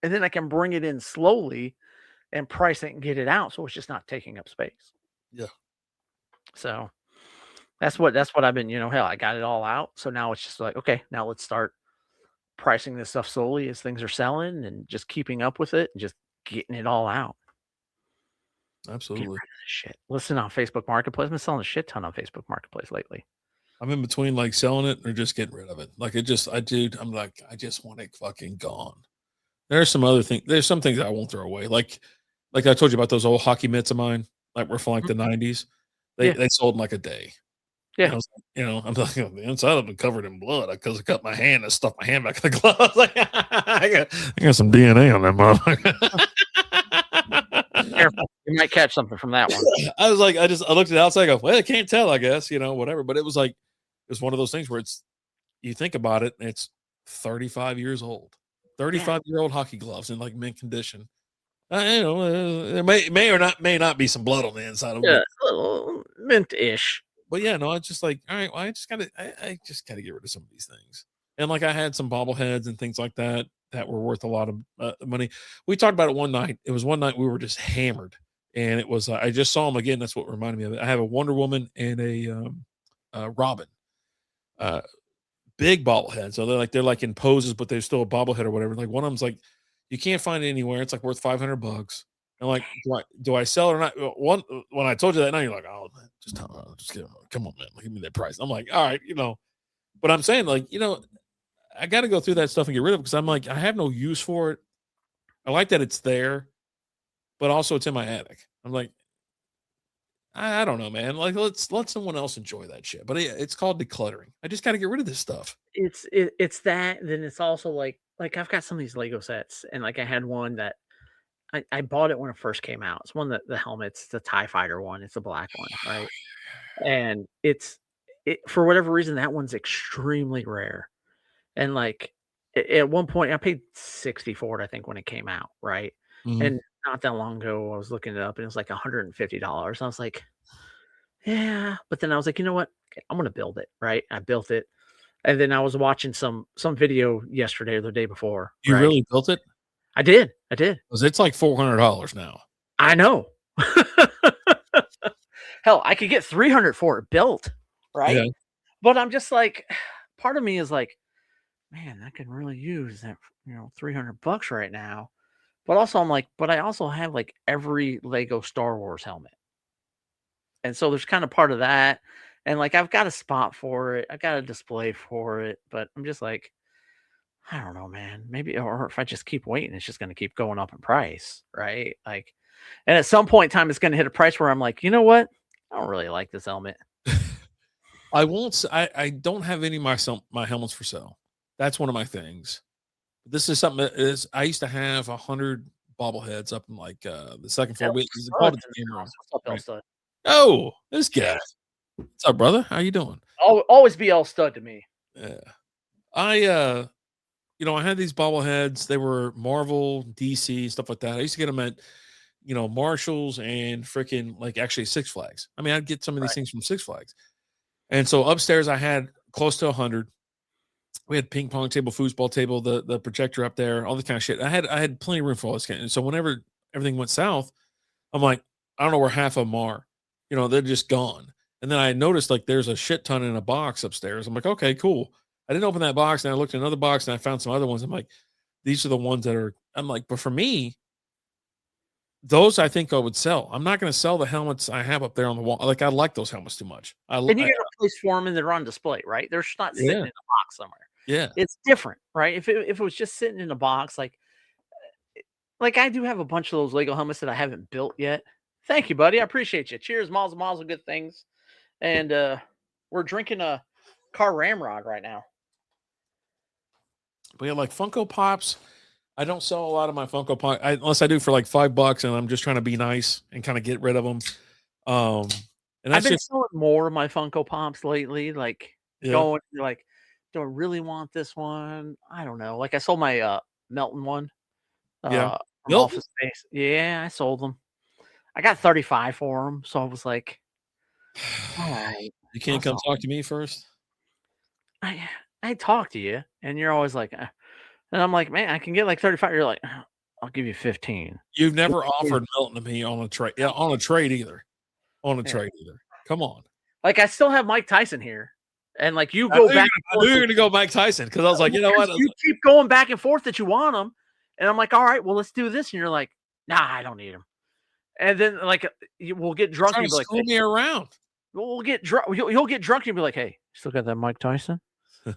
A: And then I can bring it in slowly and price it and get it out. So it's just not taking up space.
B: Yeah,
A: So that's what I've been, hell, I got it all out. So now it's just like, okay, now let's start pricing this stuff slowly as things are selling and just keeping up with it and just getting it all out. Get rid
B: absolutely.
A: of this shit. Listen on Facebook Marketplace. I've been selling a shit ton on Facebook Marketplace lately.
B: I'm in between like selling it or just getting rid of it. Like it just, I'm like, I just want it fucking gone. There's some other things. There's some things I won't throw away. Like I told you about those old hockey mitts of mine, like were from like
A: Mhm.
B: the '90s. They
A: Yeah.
B: they sold in like a day.
A: Yeah.
B: And I was like, I'm like, the inside of it covered in blood because I cut my hand and stuffed my hand back in the glove. I was like, I got some DNA on that motherfucker.
A: Careful. You might catch something from that one.
B: I was like, I looked at the outside, I go, well, I can't tell, I guess, whatever. But it was like, it's one of those things where you think about it, and it's 35 years old,
A: Yeah.
B: 35-year-old hockey gloves in like mint condition. There may not be some blood on the inside of them,
A: Yeah. A little mint-ish.
B: but yeah, no, it's just like, all right, well, I just gotta get rid of some of these things. And like I had some bobbleheads and things like that that were worth a lot of money. We talked about it one night. It was one night we were just hammered, and it was I just saw them again. That's what reminded me of it. I have a Wonder Woman and a Robin, uh, big bobblehead. So they're like in poses, but they're still a bobblehead or whatever. Like one of them's like you can't find it anywhere. It's like worth $500. And like, do I sell it or not? One when I told you that now, you're like, oh man, just come on, man, give me that price. I'm like, all right, but I'm saying like, I got to go through that stuff and get rid of it because I'm like, I have no use for it. I like that it's there, but also it's in my attic. I'm like, I don't know, man. Like, let's let someone else enjoy that shit. But yeah, it's called decluttering. I just got to get rid of this stuff.
A: It's that, then it's also like I've got some of these Lego sets, and like I had one that I bought it when it first came out. It's one that the helmet's the TIE fighter one. It's a black one, right? and for whatever reason, that one's extremely rare. And like at one point, I paid 60 for it, I think, when it came out, right?
B: Mhm.
A: And not that long ago, I was looking it up, and it was like $150. I was like, yeah, but then I was like, you know what? Okay, I'm gonna build it, right? I built it, and then I was watching some video yesterday or the day before,
B: You
A: right?
B: really built it?
A: I did.
B: 'Cause it's like $400 now.
A: I know. Hell, I could get 300 for it built,
B: Yeah.
A: right? But I'm just like, part of me is like, man, I could really use that, 300 bucks right now. But also, I'm like, but I also have like every Lego Star Wars helmet. And so there's kind of part of that. And like, I've got a spot for it, I got a display for it. But I'm just like, I don't know, man. Maybe, or if I just keep waiting, it's just going to keep going up in price, right? Like, and at some point in time, it's going to hit a price where I'm like, you know what? I don't really like this helmet.
B: I won't s I don't have any of my helmets for sale. That's one of my things. This is something that is I used to have 100 bobbleheads up in, like, the second floor.
A: El
B: We called it
A: Stud's in
B: the
A: the
B: game room,
A: house. What's up, El
B: right?
A: Stud?
B: Oh, this guy.
A: Yeah.
B: What's up, brother? How you doing?
A: Always be El Stud to me.
B: Yeah. I, I had these bobbleheads. They were Marvel, DC, stuff like that. I used to get them at, Marshalls and freaking, like, actually Six Flags. I mean, I'd get some of these
A: Right.
B: things from Six Flags. And so upstairs, I had close to 100. We had ping pong table, foosball table, the projector up there, all this kind of shit. I had plenty of room for all this kind. And so whenever everything went south, I'm like, I don't know where half of them are. They're just gone. And then I noticed like there's a shit ton in a box upstairs. I'm like, okay, cool. I didn't open that box, and I looked in another box, and I found some other ones. I'm like, these are the ones that are. I'm like, but for me, those I think I would sell. I'm not going to sell the helmets I have up there on the wall. Like I like those helmets too much.
A: And you get a place for them and they're on display, right? They're just not sitting
B: Yeah,
A: in a box somewhere.
B: yeah.
A: It's different, right? If it was just sitting in a box, like I do have a bunch of those Lego helmets that I haven't built yet. Thank you, buddy. I appreciate you. Cheers, miles and miles of good things. And we're drinking a car ramrod right now.
B: But yeah, like Funko Pops, I don't sell a lot of my Funko Pop unless I do for like $5, and I'm just trying to be nice and kind of get rid of them. Um, and
A: I've
B: that's
A: been
B: just
A: selling more of my Funko Pops lately, like
B: yeah,
A: going like, do I really want this one? I don't know. Like I sold my Melton one
B: yeah.
A: from
B: Milton,
A: Office Space. Yeah, I sold them. I got 35 for them, so I was like, all right,
B: you
A: I'll
B: can't come
A: sell
B: talk
A: 'em.
B: to me first.
A: I talk to you, and you're always like, and I'm like, man, I can get like 35. You're like, I'll give you 15.
B: You've
A: Give
B: never
A: me
B: offered Milton to me on a trade. Yeah, on a trade either. On a
A: yeah.
B: trade either. Come on.
A: Like I still have Mike Tyson here, and like you
B: I
A: go
B: knew,
A: back and
B: I knew
A: forth
B: you were
A: with
B: going to go Mike Tyson because I was like, you know
A: because
B: what? I was
A: you keep going back and forth that you want them, and I'm like, all right, well, let's do this, and you're like, nah, I don't need them. And then like we'll get drunk,
B: trying
A: and
B: to
A: you'll be like,
B: school
A: hey,
B: me around.
A: we'll get drunk. You'll get drunk, and you'll be like, hey, still got that Mike Tyson?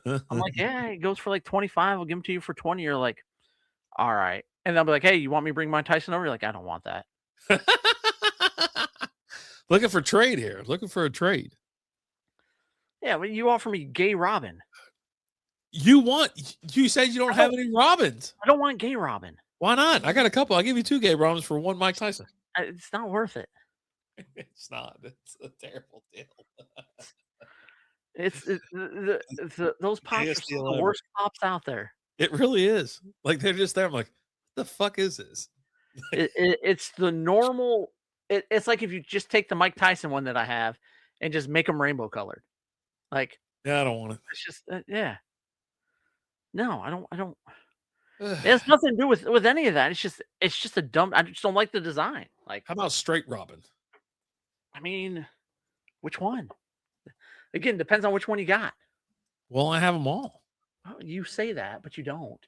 A: I'm like, yeah, it goes for like 25. I'll give them to you for 20. You're like, all right. And they'll be like, hey, you want me to bring Mike Tyson over? You're like, I don't want that.
B: Looking for trade here. Looking for a trade.
A: Yeah, but you offer me Gay Robin.
B: You said you don't have any Robins.
A: I don't want Gay Robin.
B: Why not? I got a couple. I'll give you 2 gay Robins for 1 Mike Tyson.
A: It's not worth it.
B: It's not. It's a terrible deal.
A: Those pops are
B: Gayest
A: some
B: deal
A: of the
B: ever.
A: worst pops out there.
B: It really is. Like they're just there. I'm like, what the fuck is this?
A: It's the normal. It's like if you just take the Mike Tyson one that I have and just make them rainbow colored. Like
B: Yeah, I don't want
A: it's just yeah. No, I don't.
B: it.
A: It has nothing to do with any of that. It's just a dumb. I just don't like the design. Like
B: How about straight Robin?
A: I mean, which one? Again, depends on which one you got.
B: Well, I have them all.
A: Oh, you say that, but you don't.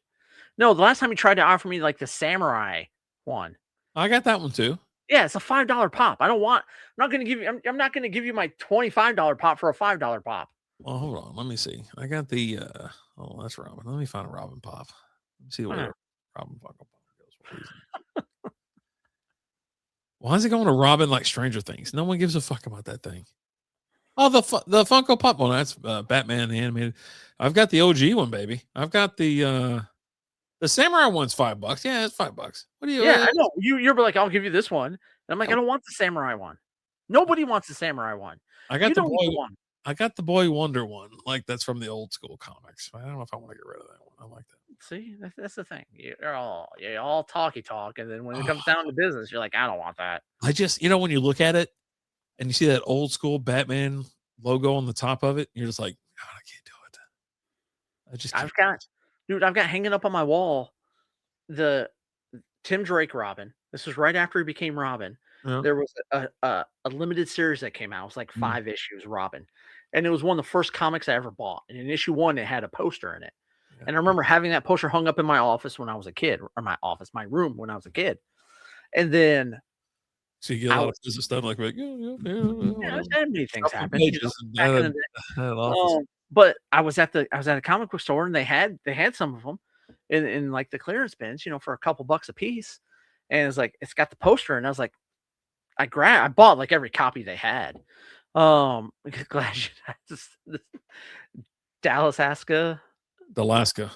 A: No, the last time you tried to offer me like the samurai one.
B: I got that one too.
A: Yeah, it's a $5 pop. I don't want. I'm not going to give you. I'm not going to give you my $25 pop for a $5 pop.
B: Well, hold on. Let me see. I got the. Oh, that's Robin. Let me find a Robin pop. Let me see what
A: Huh.
B: Robin Funko Pop goes for. Why is it going to Robin like Stranger Things? No one gives a fuck about that thing. Oh, the Funko Pop one. That's Batman the animated. I've got the OG one, baby. I've got the Samurai one's $5. Yeah, it's $5. What do you?
A: Yeah, I know. You're like, I'll give you this one. And I'm like, I don't want the samurai one. Nobody wants the samurai one.
B: I
A: You
B: got the
A: don't
B: boy.
A: even want.
B: I got the Boy Wonder one. Like that's from the old school comics. I don't know if I want to get rid of that one. I like that.
A: See, that's the thing. You're all talky talk, and then when it
B: Oh,
A: comes down to business, you're like, I don't want that.
B: I just, when you look at it and you see that old school Batman logo on the top of it, you're just like, God, I can't do it. I just can't.
A: I've got hanging up on my wall the Tim Drake Robin. This was right after he became Robin.
B: Yeah.
A: There was a limited series that came out. It was like 5 issues Robin, and it was one of the first comics I ever bought. And in issue 1, it had a poster in it.
B: Yeah.
A: And I remember having that poster hung up in my office when I was a kid, or my room when I was a kid. And then
B: so you get a lot of business done, like
A: many things happen. Back in the day. But I was at a comic book store, and they had some of them in like the clearance bins, for a couple bucks a piece. And it's like, it's got the poster, and I was like, I bought like every copy they had. Glad you Alaska.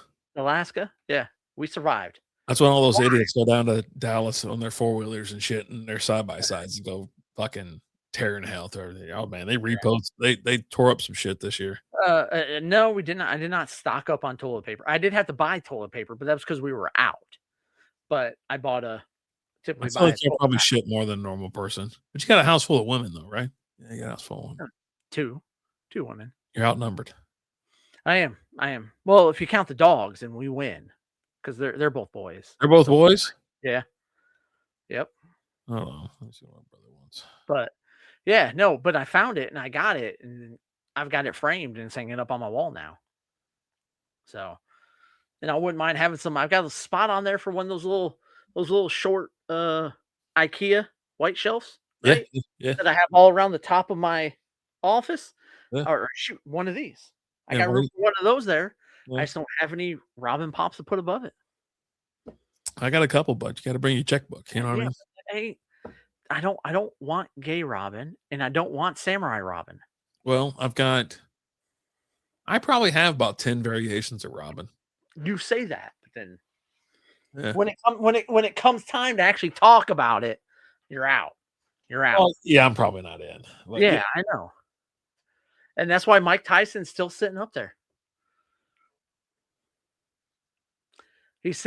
A: Yeah, we survived.
B: That's when all those idiots go down to Dallas on their 4-wheelers and shit and their side-by-sides and go fucking tearing hell through everything. Oh man, they repost. They tore up some shit this year.
A: No, we did not. I did not stock up on toilet paper. I did have to buy toilet paper, but that was because we were out. But I bought typically
B: I feel like you're probably shit more than a normal person. But you got a house full of women though, right? Yeah, you got a house full of women.
A: Two women.
B: You're outnumbered.
A: I am. Well, if you count the dogs, and we win because they're both boys.
B: They're both boys?
A: Yeah. Yep.
B: Oh, let me see what my brother wants.
A: But yeah, no, but I found it and I got it, and I've got it framed and hanging up on my wall now. So, and I wouldn't mind having some. I've got a spot on there for one of those little short IKEA white shelves, right?
B: Yeah.
A: That I have all around the top of my office.
B: Yeah.
A: Or shoot, one of these. I got room for one of those there. Yeah. I just don't have any Robin Pops to put above it.
B: I got a couple, but you got to bring your checkbook. You know what I mean?
A: I don't want gay Robin, and I don't want samurai Robin.
B: Well, I probably have about 10 variations of Robin.
A: You say that, but then when it comes time to actually talk about it, you're out. You're out.
B: Well, yeah, I'm probably not in.
A: But, yeah, I know. And that's why Mike Tyson's still sitting up there. He's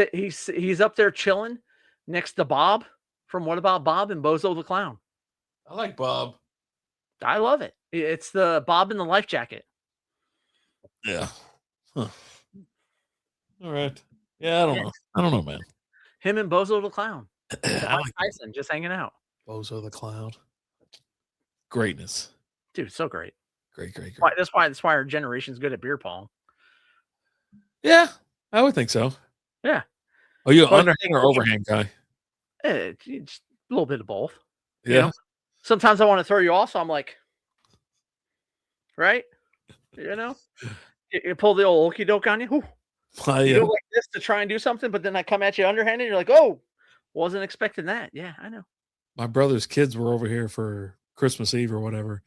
A: up there chilling next to Bob from What About Bob and Bozo the Clown.
B: I like Bob.
A: I love it. It's the Bob in the life jacket.
B: Yeah. Huh. All right. Yeah, I don't know, man.
A: Him and Bozo the Clown.
B: I like
A: Tyson just hanging out.
B: Bozo the Clown. Greatness.
A: Dude, so great.
B: Great.
A: That's why our generation's good at beer pong.
B: Yeah, I would think so.
A: Yeah.
B: Are you an underhand or overhand guy?
A: It's a little bit of both.
B: Yeah.
A: Sometimes I want to throw you off, so I'm like, right? You pull the old okey doke on you. You go like this to try and do something, but then I come at you underhanded. And you're like, oh, wasn't expecting that. Yeah, I know.
B: My brother's kids were over here for Christmas Eve or whatever.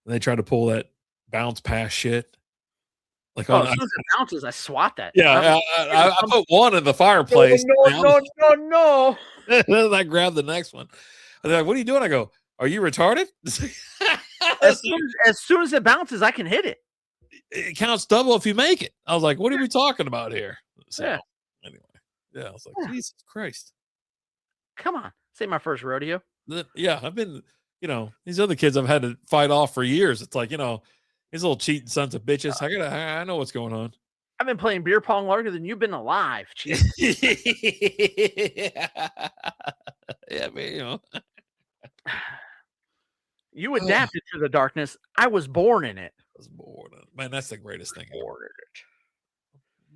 B: And they tried to pull that bounce pass shit. Like,
A: as soon as it bounces, I swat that.
B: Yeah, I put one in the fireplace.
A: No.
B: Then I grabbed the next one. And they're like, what are you doing? I go, are you retarded?
A: as soon as it bounces, I can hit it.
B: It counts double if you make it. I was like, what are we talking about here? So, anyway. Yeah, I was like, Jesus Christ.
A: Come on. This ain't my first rodeo.
B: Yeah, I've been, these other kids I've had to fight off for years. It's like, these little cheating sons of bitches. I know what's going on.
A: I've been playing beer pong longer than you've been alive, Chief.
B: Yeah, man,
A: You adapted to the darkness. I was born in it.
B: Man, that's the greatest thing.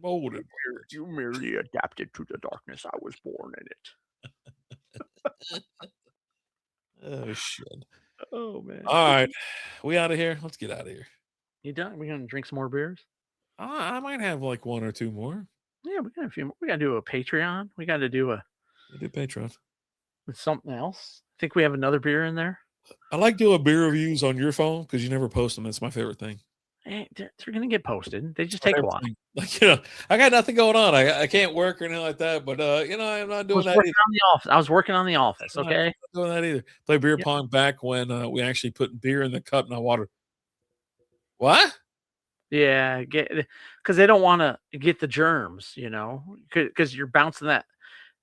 A: Born in it. You merely adapted to the darkness. I was born in it.
B: Oh, shit.
A: Oh, man.
B: All right. We out of here? Let's get out of here.
A: You done? We gonna drink some more beers?
B: I might have like one or two more.
A: Yeah, we got a few more. We gotta do a Patreon. We gotta do
B: Patreon.
A: With something else. I think we have another beer in there.
B: I like doing beer reviews on your phone because you never post them. That's my favorite thing.
A: Hey, they're gonna get posted. They just take a while.
B: Like, I got nothing going on. I can't work or anything like that. But I'm not
A: I
B: doing
A: was
B: that
A: working
B: either.
A: on the office. I was working on the office.
B: I'm not
A: Okay.
B: doing that either. Play beer
A: Yeah.
B: pong back when we actually put beer in the cup, not water. What?
A: Yeah. Because they don't want to get the germs, because you're bouncing that.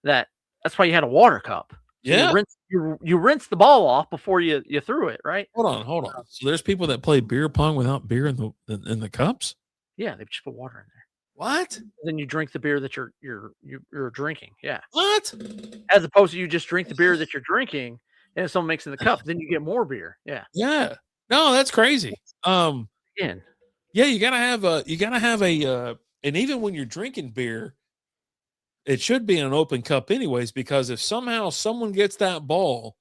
A: That's why you had a water cup. So
B: Yeah.
A: you rinse the ball off before you threw it, right?
B: Hold on. So there's people that play beer pong without beer in the cups.
A: Yeah, they just put water in there.
B: What?
A: Then you drink the beer that you're drinking. Yeah.
B: What?
A: As opposed to you just drink the beer that you're drinking, and if someone makes in the cup, then you get more beer. Yeah.
B: Yeah. No, that's crazy.
A: Again.
B: Yeah, you gotta have a and even when you're drinking beer, it should be in an open cup anyways, because if somehow someone gets that ball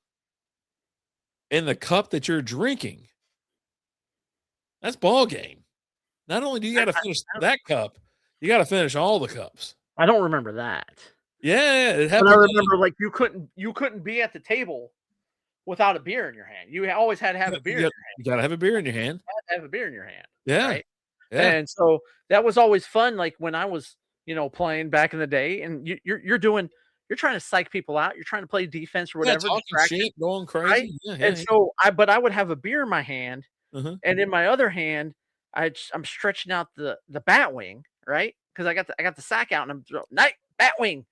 B: in the cup that you're drinking, that's ball game. Not only do you gotta finish that cup, you gotta finish all the cups.
A: I don't remember that.
B: Yeah, it
A: But I
B: happened.
A: remember, like, you couldn't be at the table without a beer in your hand. You always had to have a beer in your hand.
B: You gotta have a beer in your hand.
A: You had to have a beer in your hand,
B: Yeah.
A: right?
B: Yeah.
A: And so that was always fun, like, when I was, playing back in the day, and you're trying to psych people out, you're trying to play defense or
B: Yeah,
A: whatever,
B: talking
A: distraction,
B: shit, going
A: right?
B: crazy. Yeah,
A: And
B: yeah,
A: so I would have a beer in my hand,
B: uh-huh.
A: and in my other hand, I'm stretching out the bat wing, right? Because I got the sack out, and I'm night bat wing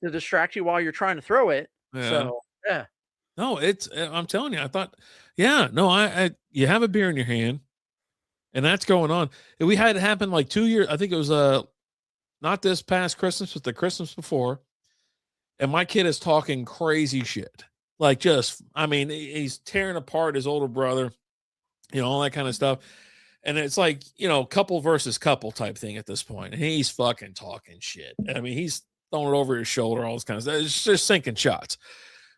A: to distract you while you're trying to throw it.
B: Yeah.
A: So yeah,
B: No, I'm telling you, I thought, yeah, no, you have a beer in your hand, and that's going on. And we had it happen like 2 years. I think it was not this past Christmas, but the Christmas before. And my kid is talking crazy shit. Like just, I mean, he's tearing apart his older brother, all that kind of stuff. And it's like, couple versus couple type thing at this point. And he's fucking talking shit. I mean, he's throwing it over his shoulder, all this kind of stuff. It's just sinking shots.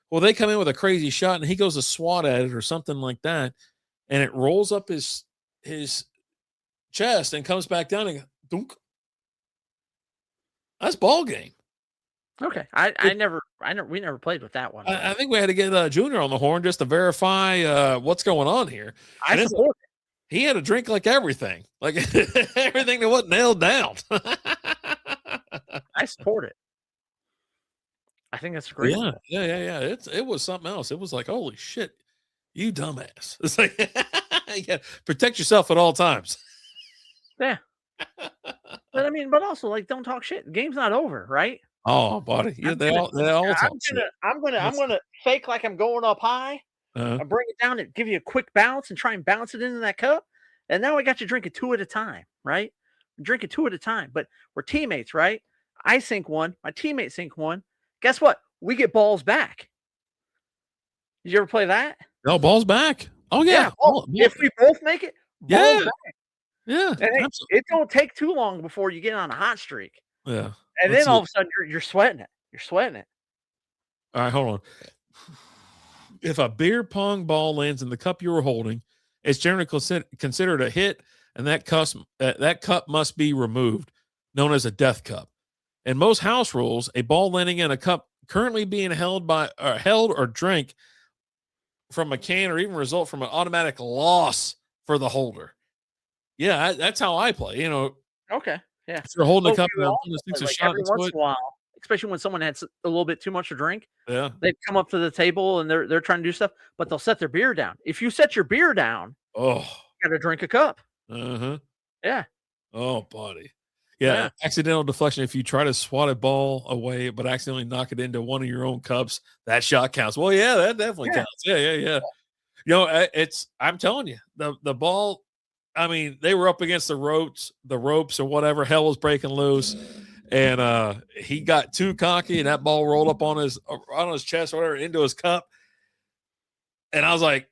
B: Well, they come in with a crazy shot and he goes to swat at it or something like that. And it rolls up his chest and comes back down and dunk. That's ball game.
A: okay. We never played with that one.
B: I think we had to get Junior on the horn just to verify what's going on here.
A: I
B: And
A: support it.
B: he had to drink like everything, like everything that wasn't nailed down.
A: I support it. I think that's great.
B: Yeah. It was something else. It was like, holy shit, you dumbass. It's like, yeah, protect yourself at all times.
A: Yeah. But I mean, but also, like, don't talk shit. The game's not over, right?
B: Oh, buddy, yeah,
A: I'm gonna
B: they all talk
A: I'm
B: shit.
A: gonna I'm gonna I'm
B: That's,
A: gonna fake like I'm going up high
B: uh,
A: and bring it down and give you a quick bounce and try and bounce it into that cup. And now I got you drinking two at a time, right? Drinking two at a time, but we're teammates, right? I sink one, my teammate sink one. Guess what? We get balls back. Did you ever play that?
B: no balls back. Oh
A: Yeah.
B: yeah,
A: If we both make it, balls
B: yeah,
A: back.
B: yeah,
A: And hey,
B: absolutely.
A: it don't take too long before you get on a hot streak.
B: Yeah.
A: And
B: Let's
A: then
B: see.
A: all of a sudden you're sweating it. You're sweating it.
B: All right, hold on. If a beer pong ball lands in the cup you were holding, it's generally considered a hit, and that cup must be removed, known as a death cup. In most house rules, a ball landing in a cup currently being held or drank from a can or even result from an automatic loss for the holder. Yeah, that's how I play.
A: Okay. Yeah.
B: If you're holding a
A: But
B: cup
A: we
B: and
A: also
B: this thing's
A: play,
B: a
A: like,
B: shot
A: every
B: into
A: once
B: it,
A: in a while, especially when someone has a little bit too much to drink,
B: yeah.
A: they come up to the table and they're trying to do stuff, but they'll set their beer down. If you set your beer down,
B: Oh,
A: you gotta drink a cup.
B: uh-huh.
A: Yeah.
B: Oh, buddy. Yeah,
A: Yeah.
B: accidental deflection. If you try to swat a ball away, but accidentally knock it into one of your own cups, that shot counts. Well, yeah, that definitely
A: Yeah.
B: counts. Yeah. I'm telling you, the ball. I mean, they were up against the ropes or whatever. Hell was breaking loose, and he got too cocky, and that ball rolled up on his chest, or whatever, into his cup. And I was like,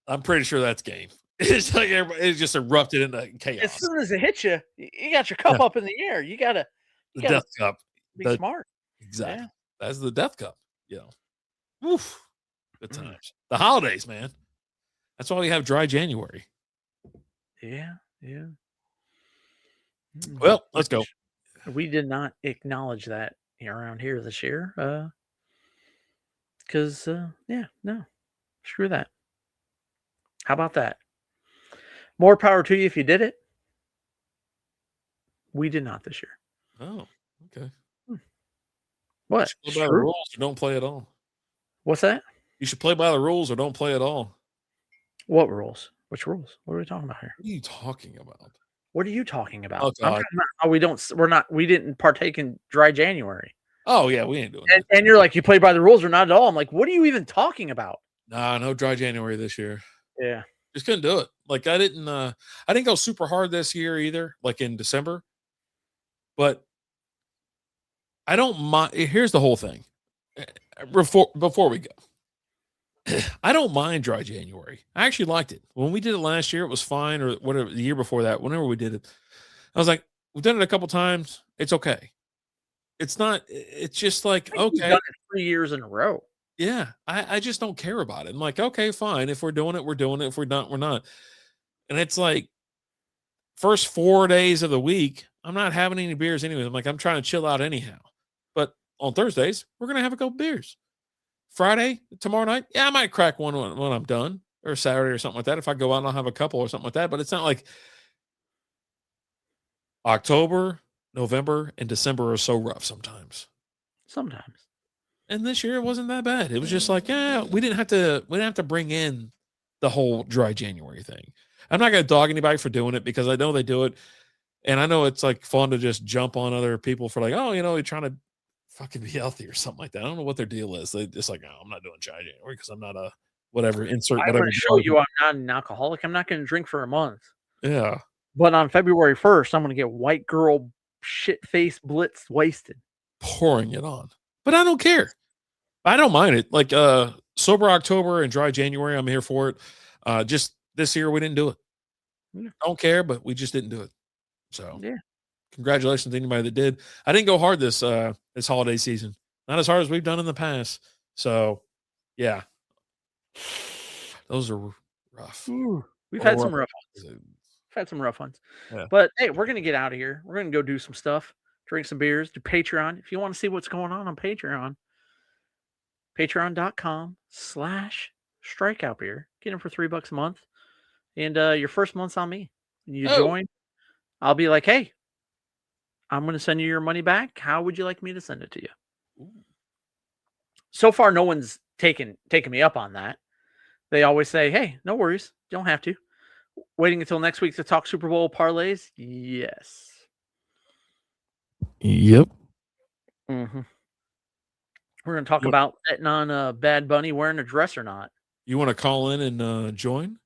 B: I'm pretty sure that's game. It's like it just erupted into
A: As
B: chaos.
A: soon as it hits you, you got your cup
B: Yeah,
A: up in the air. You
B: the
A: gotta
B: death cup.
A: be
B: The
A: smart. Yeah.
B: Exactly. That's the death cup. Oof. Good
A: Mm.
B: times. The holidays, man. That's why we have dry January.
A: Yeah. Yeah.
B: Well, let's go.
A: Which we did not acknowledge that around here this year. Because yeah, no. Screw that. How about that? More power to you if you did it. We did not this year.
B: Oh, okay.
A: Hmm.
B: You
A: What?
B: should play
A: It's
B: by the
A: true.
B: rules or don't play at all.
A: What's that?
B: You should play by the rules or don't play at all.
A: What rules? Which rules? What are we talking about here?
B: What are you talking about?
A: What are you talking
B: Oh
A: about? I'm
B: God.
A: talking about how we didn't partake in dry January.
B: Oh yeah, we ain't doing
A: And,
B: that.
A: and you're like, you play by the rules or not at all. I'm like, what are you even talking about?
B: Nah, no dry January this year.
A: Yeah.
B: Just couldn't do it. Like I didn't go super hard this year either, like in December. But I don't mind. Here's the whole thing. Before we go, I don't mind dry January. I actually liked it. When we did it last year, it was fine, or whatever the year before that, whenever we did it, I was like, we've done it a couple times. It's okay. It's not, it's just like,
A: I think we've
B: okay,
A: done it 3 years in a row.
B: yeah, I just don't care about it. I'm like, okay, fine. If we're doing it, we're doing it. If we're not, we're not. And it's like first 4 days of the week, I'm not having any beers anyway. I'm like, I'm trying to chill out anyhow. But on Thursdays, we're gonna have a couple beers. Friday, tomorrow night, yeah, I might crack one when I'm done, or Saturday or something like that. If I go out and I'll have a couple or something like that. But it's not like October, November, and December are so rough sometimes.
A: Sometimes.
B: And this year it wasn't that bad. It was just like, yeah, we didn't have to bring in the whole dry January thing. I'm not gonna dog anybody for doing it because I know they do it. And I know it's like fun to just jump on other people for like, oh, you're trying to fucking be healthy or something like that. I don't know what their deal is. They just like, oh, I'm not doing dry January because I'm not a whatever, insert
A: I
B: whatever.
A: want to show you I'm not an alcoholic. I'm not going to drink for a month.
B: Yeah.
A: But on February 1st, I'm going to get white girl shit face blitz wasted.
B: Pouring it on. But I don't care. I don't mind it. Like sober October and dry January, I'm here for it. Just this year we didn't do it.
A: Yeah.
B: Don't care, but we just didn't do it. So
A: Yeah.
B: congratulations to anybody that did. I didn't go hard this holiday season. Not as hard as we've done in the past. So yeah. Those are rough.
A: Ooh, we've had some rough ones. We've had some rough ones.
B: Yeah.
A: But hey, we're going to get out of here. We're going to go do some stuff, drink some beers, do Patreon. If you want to see what's going on Patreon, patreon.com/strikeout beer. Get them for $3 a month. And your first month's on me. When you join, I'll be like, hey, I'm going to send you your money back. How would you like me to send it to you?
B: Ooh.
A: So far, no one's taken me up on that. They always say, hey, no worries. You don't have to. Waiting until next week to talk Super Bowl parlays? Yes.
B: Yep.
A: Mm-hmm. We're going to talk about betting on Bad Bunny wearing a dress or not.
B: You want to call in and join?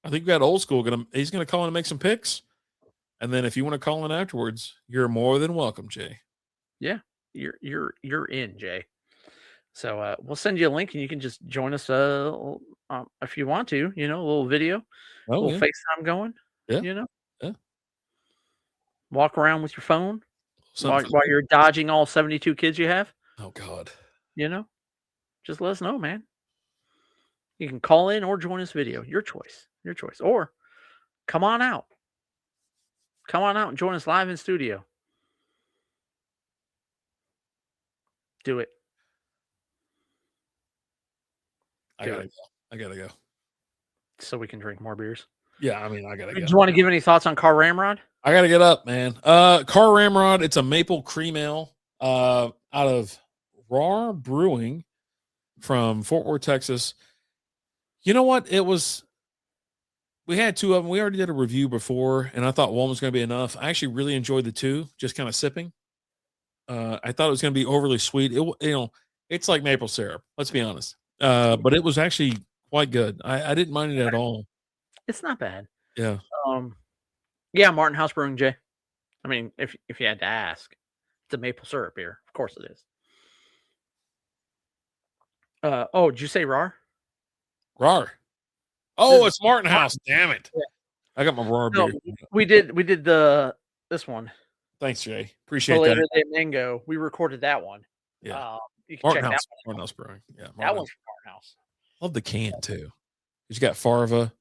B: I think we got old school. He's going to call in and make some picks. And then if you want to call in afterwards, you're more than welcome, Jay.
A: Yeah, you're in, Jay. So we'll send you a link and you can just join us if you want to, a little video, a little FaceTime going.
B: Yeah. Yeah.
A: Walk around with your phone while you're dodging all 72 kids you have.
B: Oh God.
A: Just let us know, man. You can call in or join this video. Your choice. Your choice. Or come on out. Come on out and join us live in studio. Do it.
B: I gotta go.
A: So we can drink more beers.
B: Yeah, I mean, I gotta go.
A: Do you want to give any thoughts on Car Ramrod?
B: I gotta get up, man. Car Ramrod, it's a maple cream ale out of Raw Brewing from Fort Worth, Texas. You know what? We had two of them. We already did a review before, and I thought one was going to be enough. I actually really enjoyed the two, just kind of sipping. I thought it was going to be overly sweet. It's like maple syrup. Let's be honest. But it was actually quite good. I didn't mind it at all.
A: It's not bad.
B: Yeah.
A: Yeah, Martin House Brewing, Jay. I mean, if you had to ask, it's a maple syrup beer. Of course it is. Did you say RAR?
B: RAR. Oh, it's Martin House. Damn it.
A: Yeah.
B: I got my RAR beer.
A: We did this one.
B: Thanks, Jay. Appreciate that.
A: Day Mango. We recorded that one.
B: Yeah.
A: You can check that one.
B: Martin House Brewing. Yeah.
A: That one's from Martin House.
B: Love the can too. You got Farva.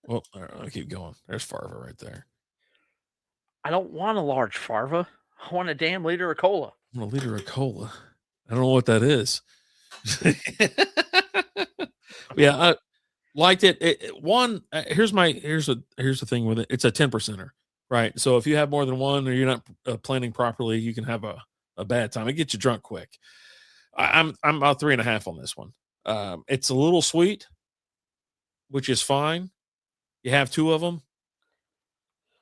B: Well, I'll keep going. There's Farva right there.
A: I don't want a large Farva. I want a damn liter of cola.
B: I want a liter of cola. I don't know what that is. Yeah, I liked it. Here's the thing with it. It's a 10%er, Right. So if you have more than one or you're not planning properly, you can have a bad time. It gets you drunk quick. I'm about 3.5 on this one. It's a little sweet, which is fine. You have two of them,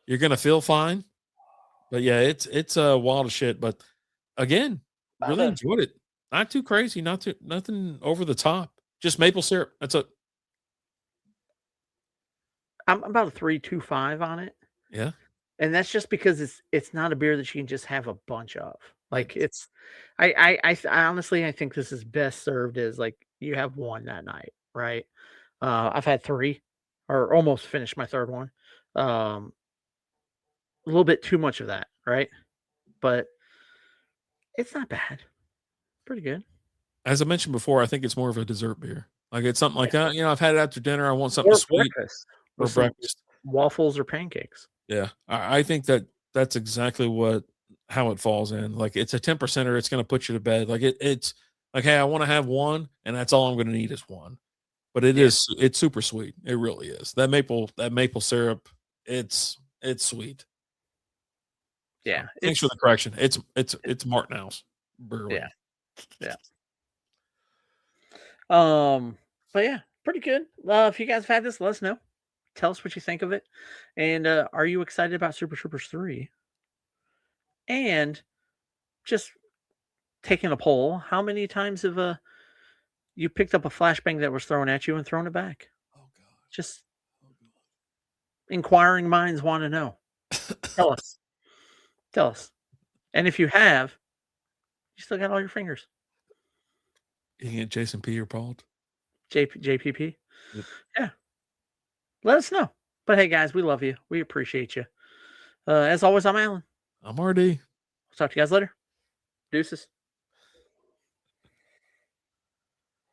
B: you're gonna feel fine. But yeah, it's wild as shit. But again,
A: About
B: really
A: a,
B: enjoyed it. Not too crazy, not too nothing over the top. Just maple syrup. That's it.
A: I'm about a 3.25 on it.
B: Yeah.
A: And that's just because it's not a beer that you can just have a bunch of.
B: Right.
A: Like it's I honestly I think this is best served as like you have one that night, right? I've had three or almost finished my third one. A little bit too much of that, right? But it's not bad. Pretty good.
B: As I mentioned before, I think it's more of a dessert beer. Like it's something like
A: Yeah.
B: that. I've had it after dinner. I want something
A: Or
B: sweet
A: breakfast
B: for
A: with some
B: breakfast.
A: waffles or pancakes.
B: Yeah. I think that that's exactly what how it falls in. Like it's a 10 percenter. It's going to put you to bed. Like it's like, hey, I want to have one, and that's all I'm going to need is one. But
A: Yeah.
B: it's super sweet. It really is. That maple syrup, it's sweet. So
A: Yeah.
B: thanks for the correction. It's Martin House Brewery.
A: Yeah. Yeah. But yeah, pretty good. If you guys have had this, let us know. Tell us what you think of it. And are you excited about Super Troopers 3? And just taking a poll, how many times have you picked up a flashbang that was thrown at you and thrown it back?
B: Oh god.
A: Just inquiring minds want to know. Tell us. Tell us. And if you have, you still got all your fingers.
B: You can get Jason P or Paul.
A: JPP.
B: Yep.
A: Yeah. Let us know. But hey, guys, we love you. We appreciate you. As always, I'm Alan.
B: I'm RD.
A: Talk to you guys later. Deuces.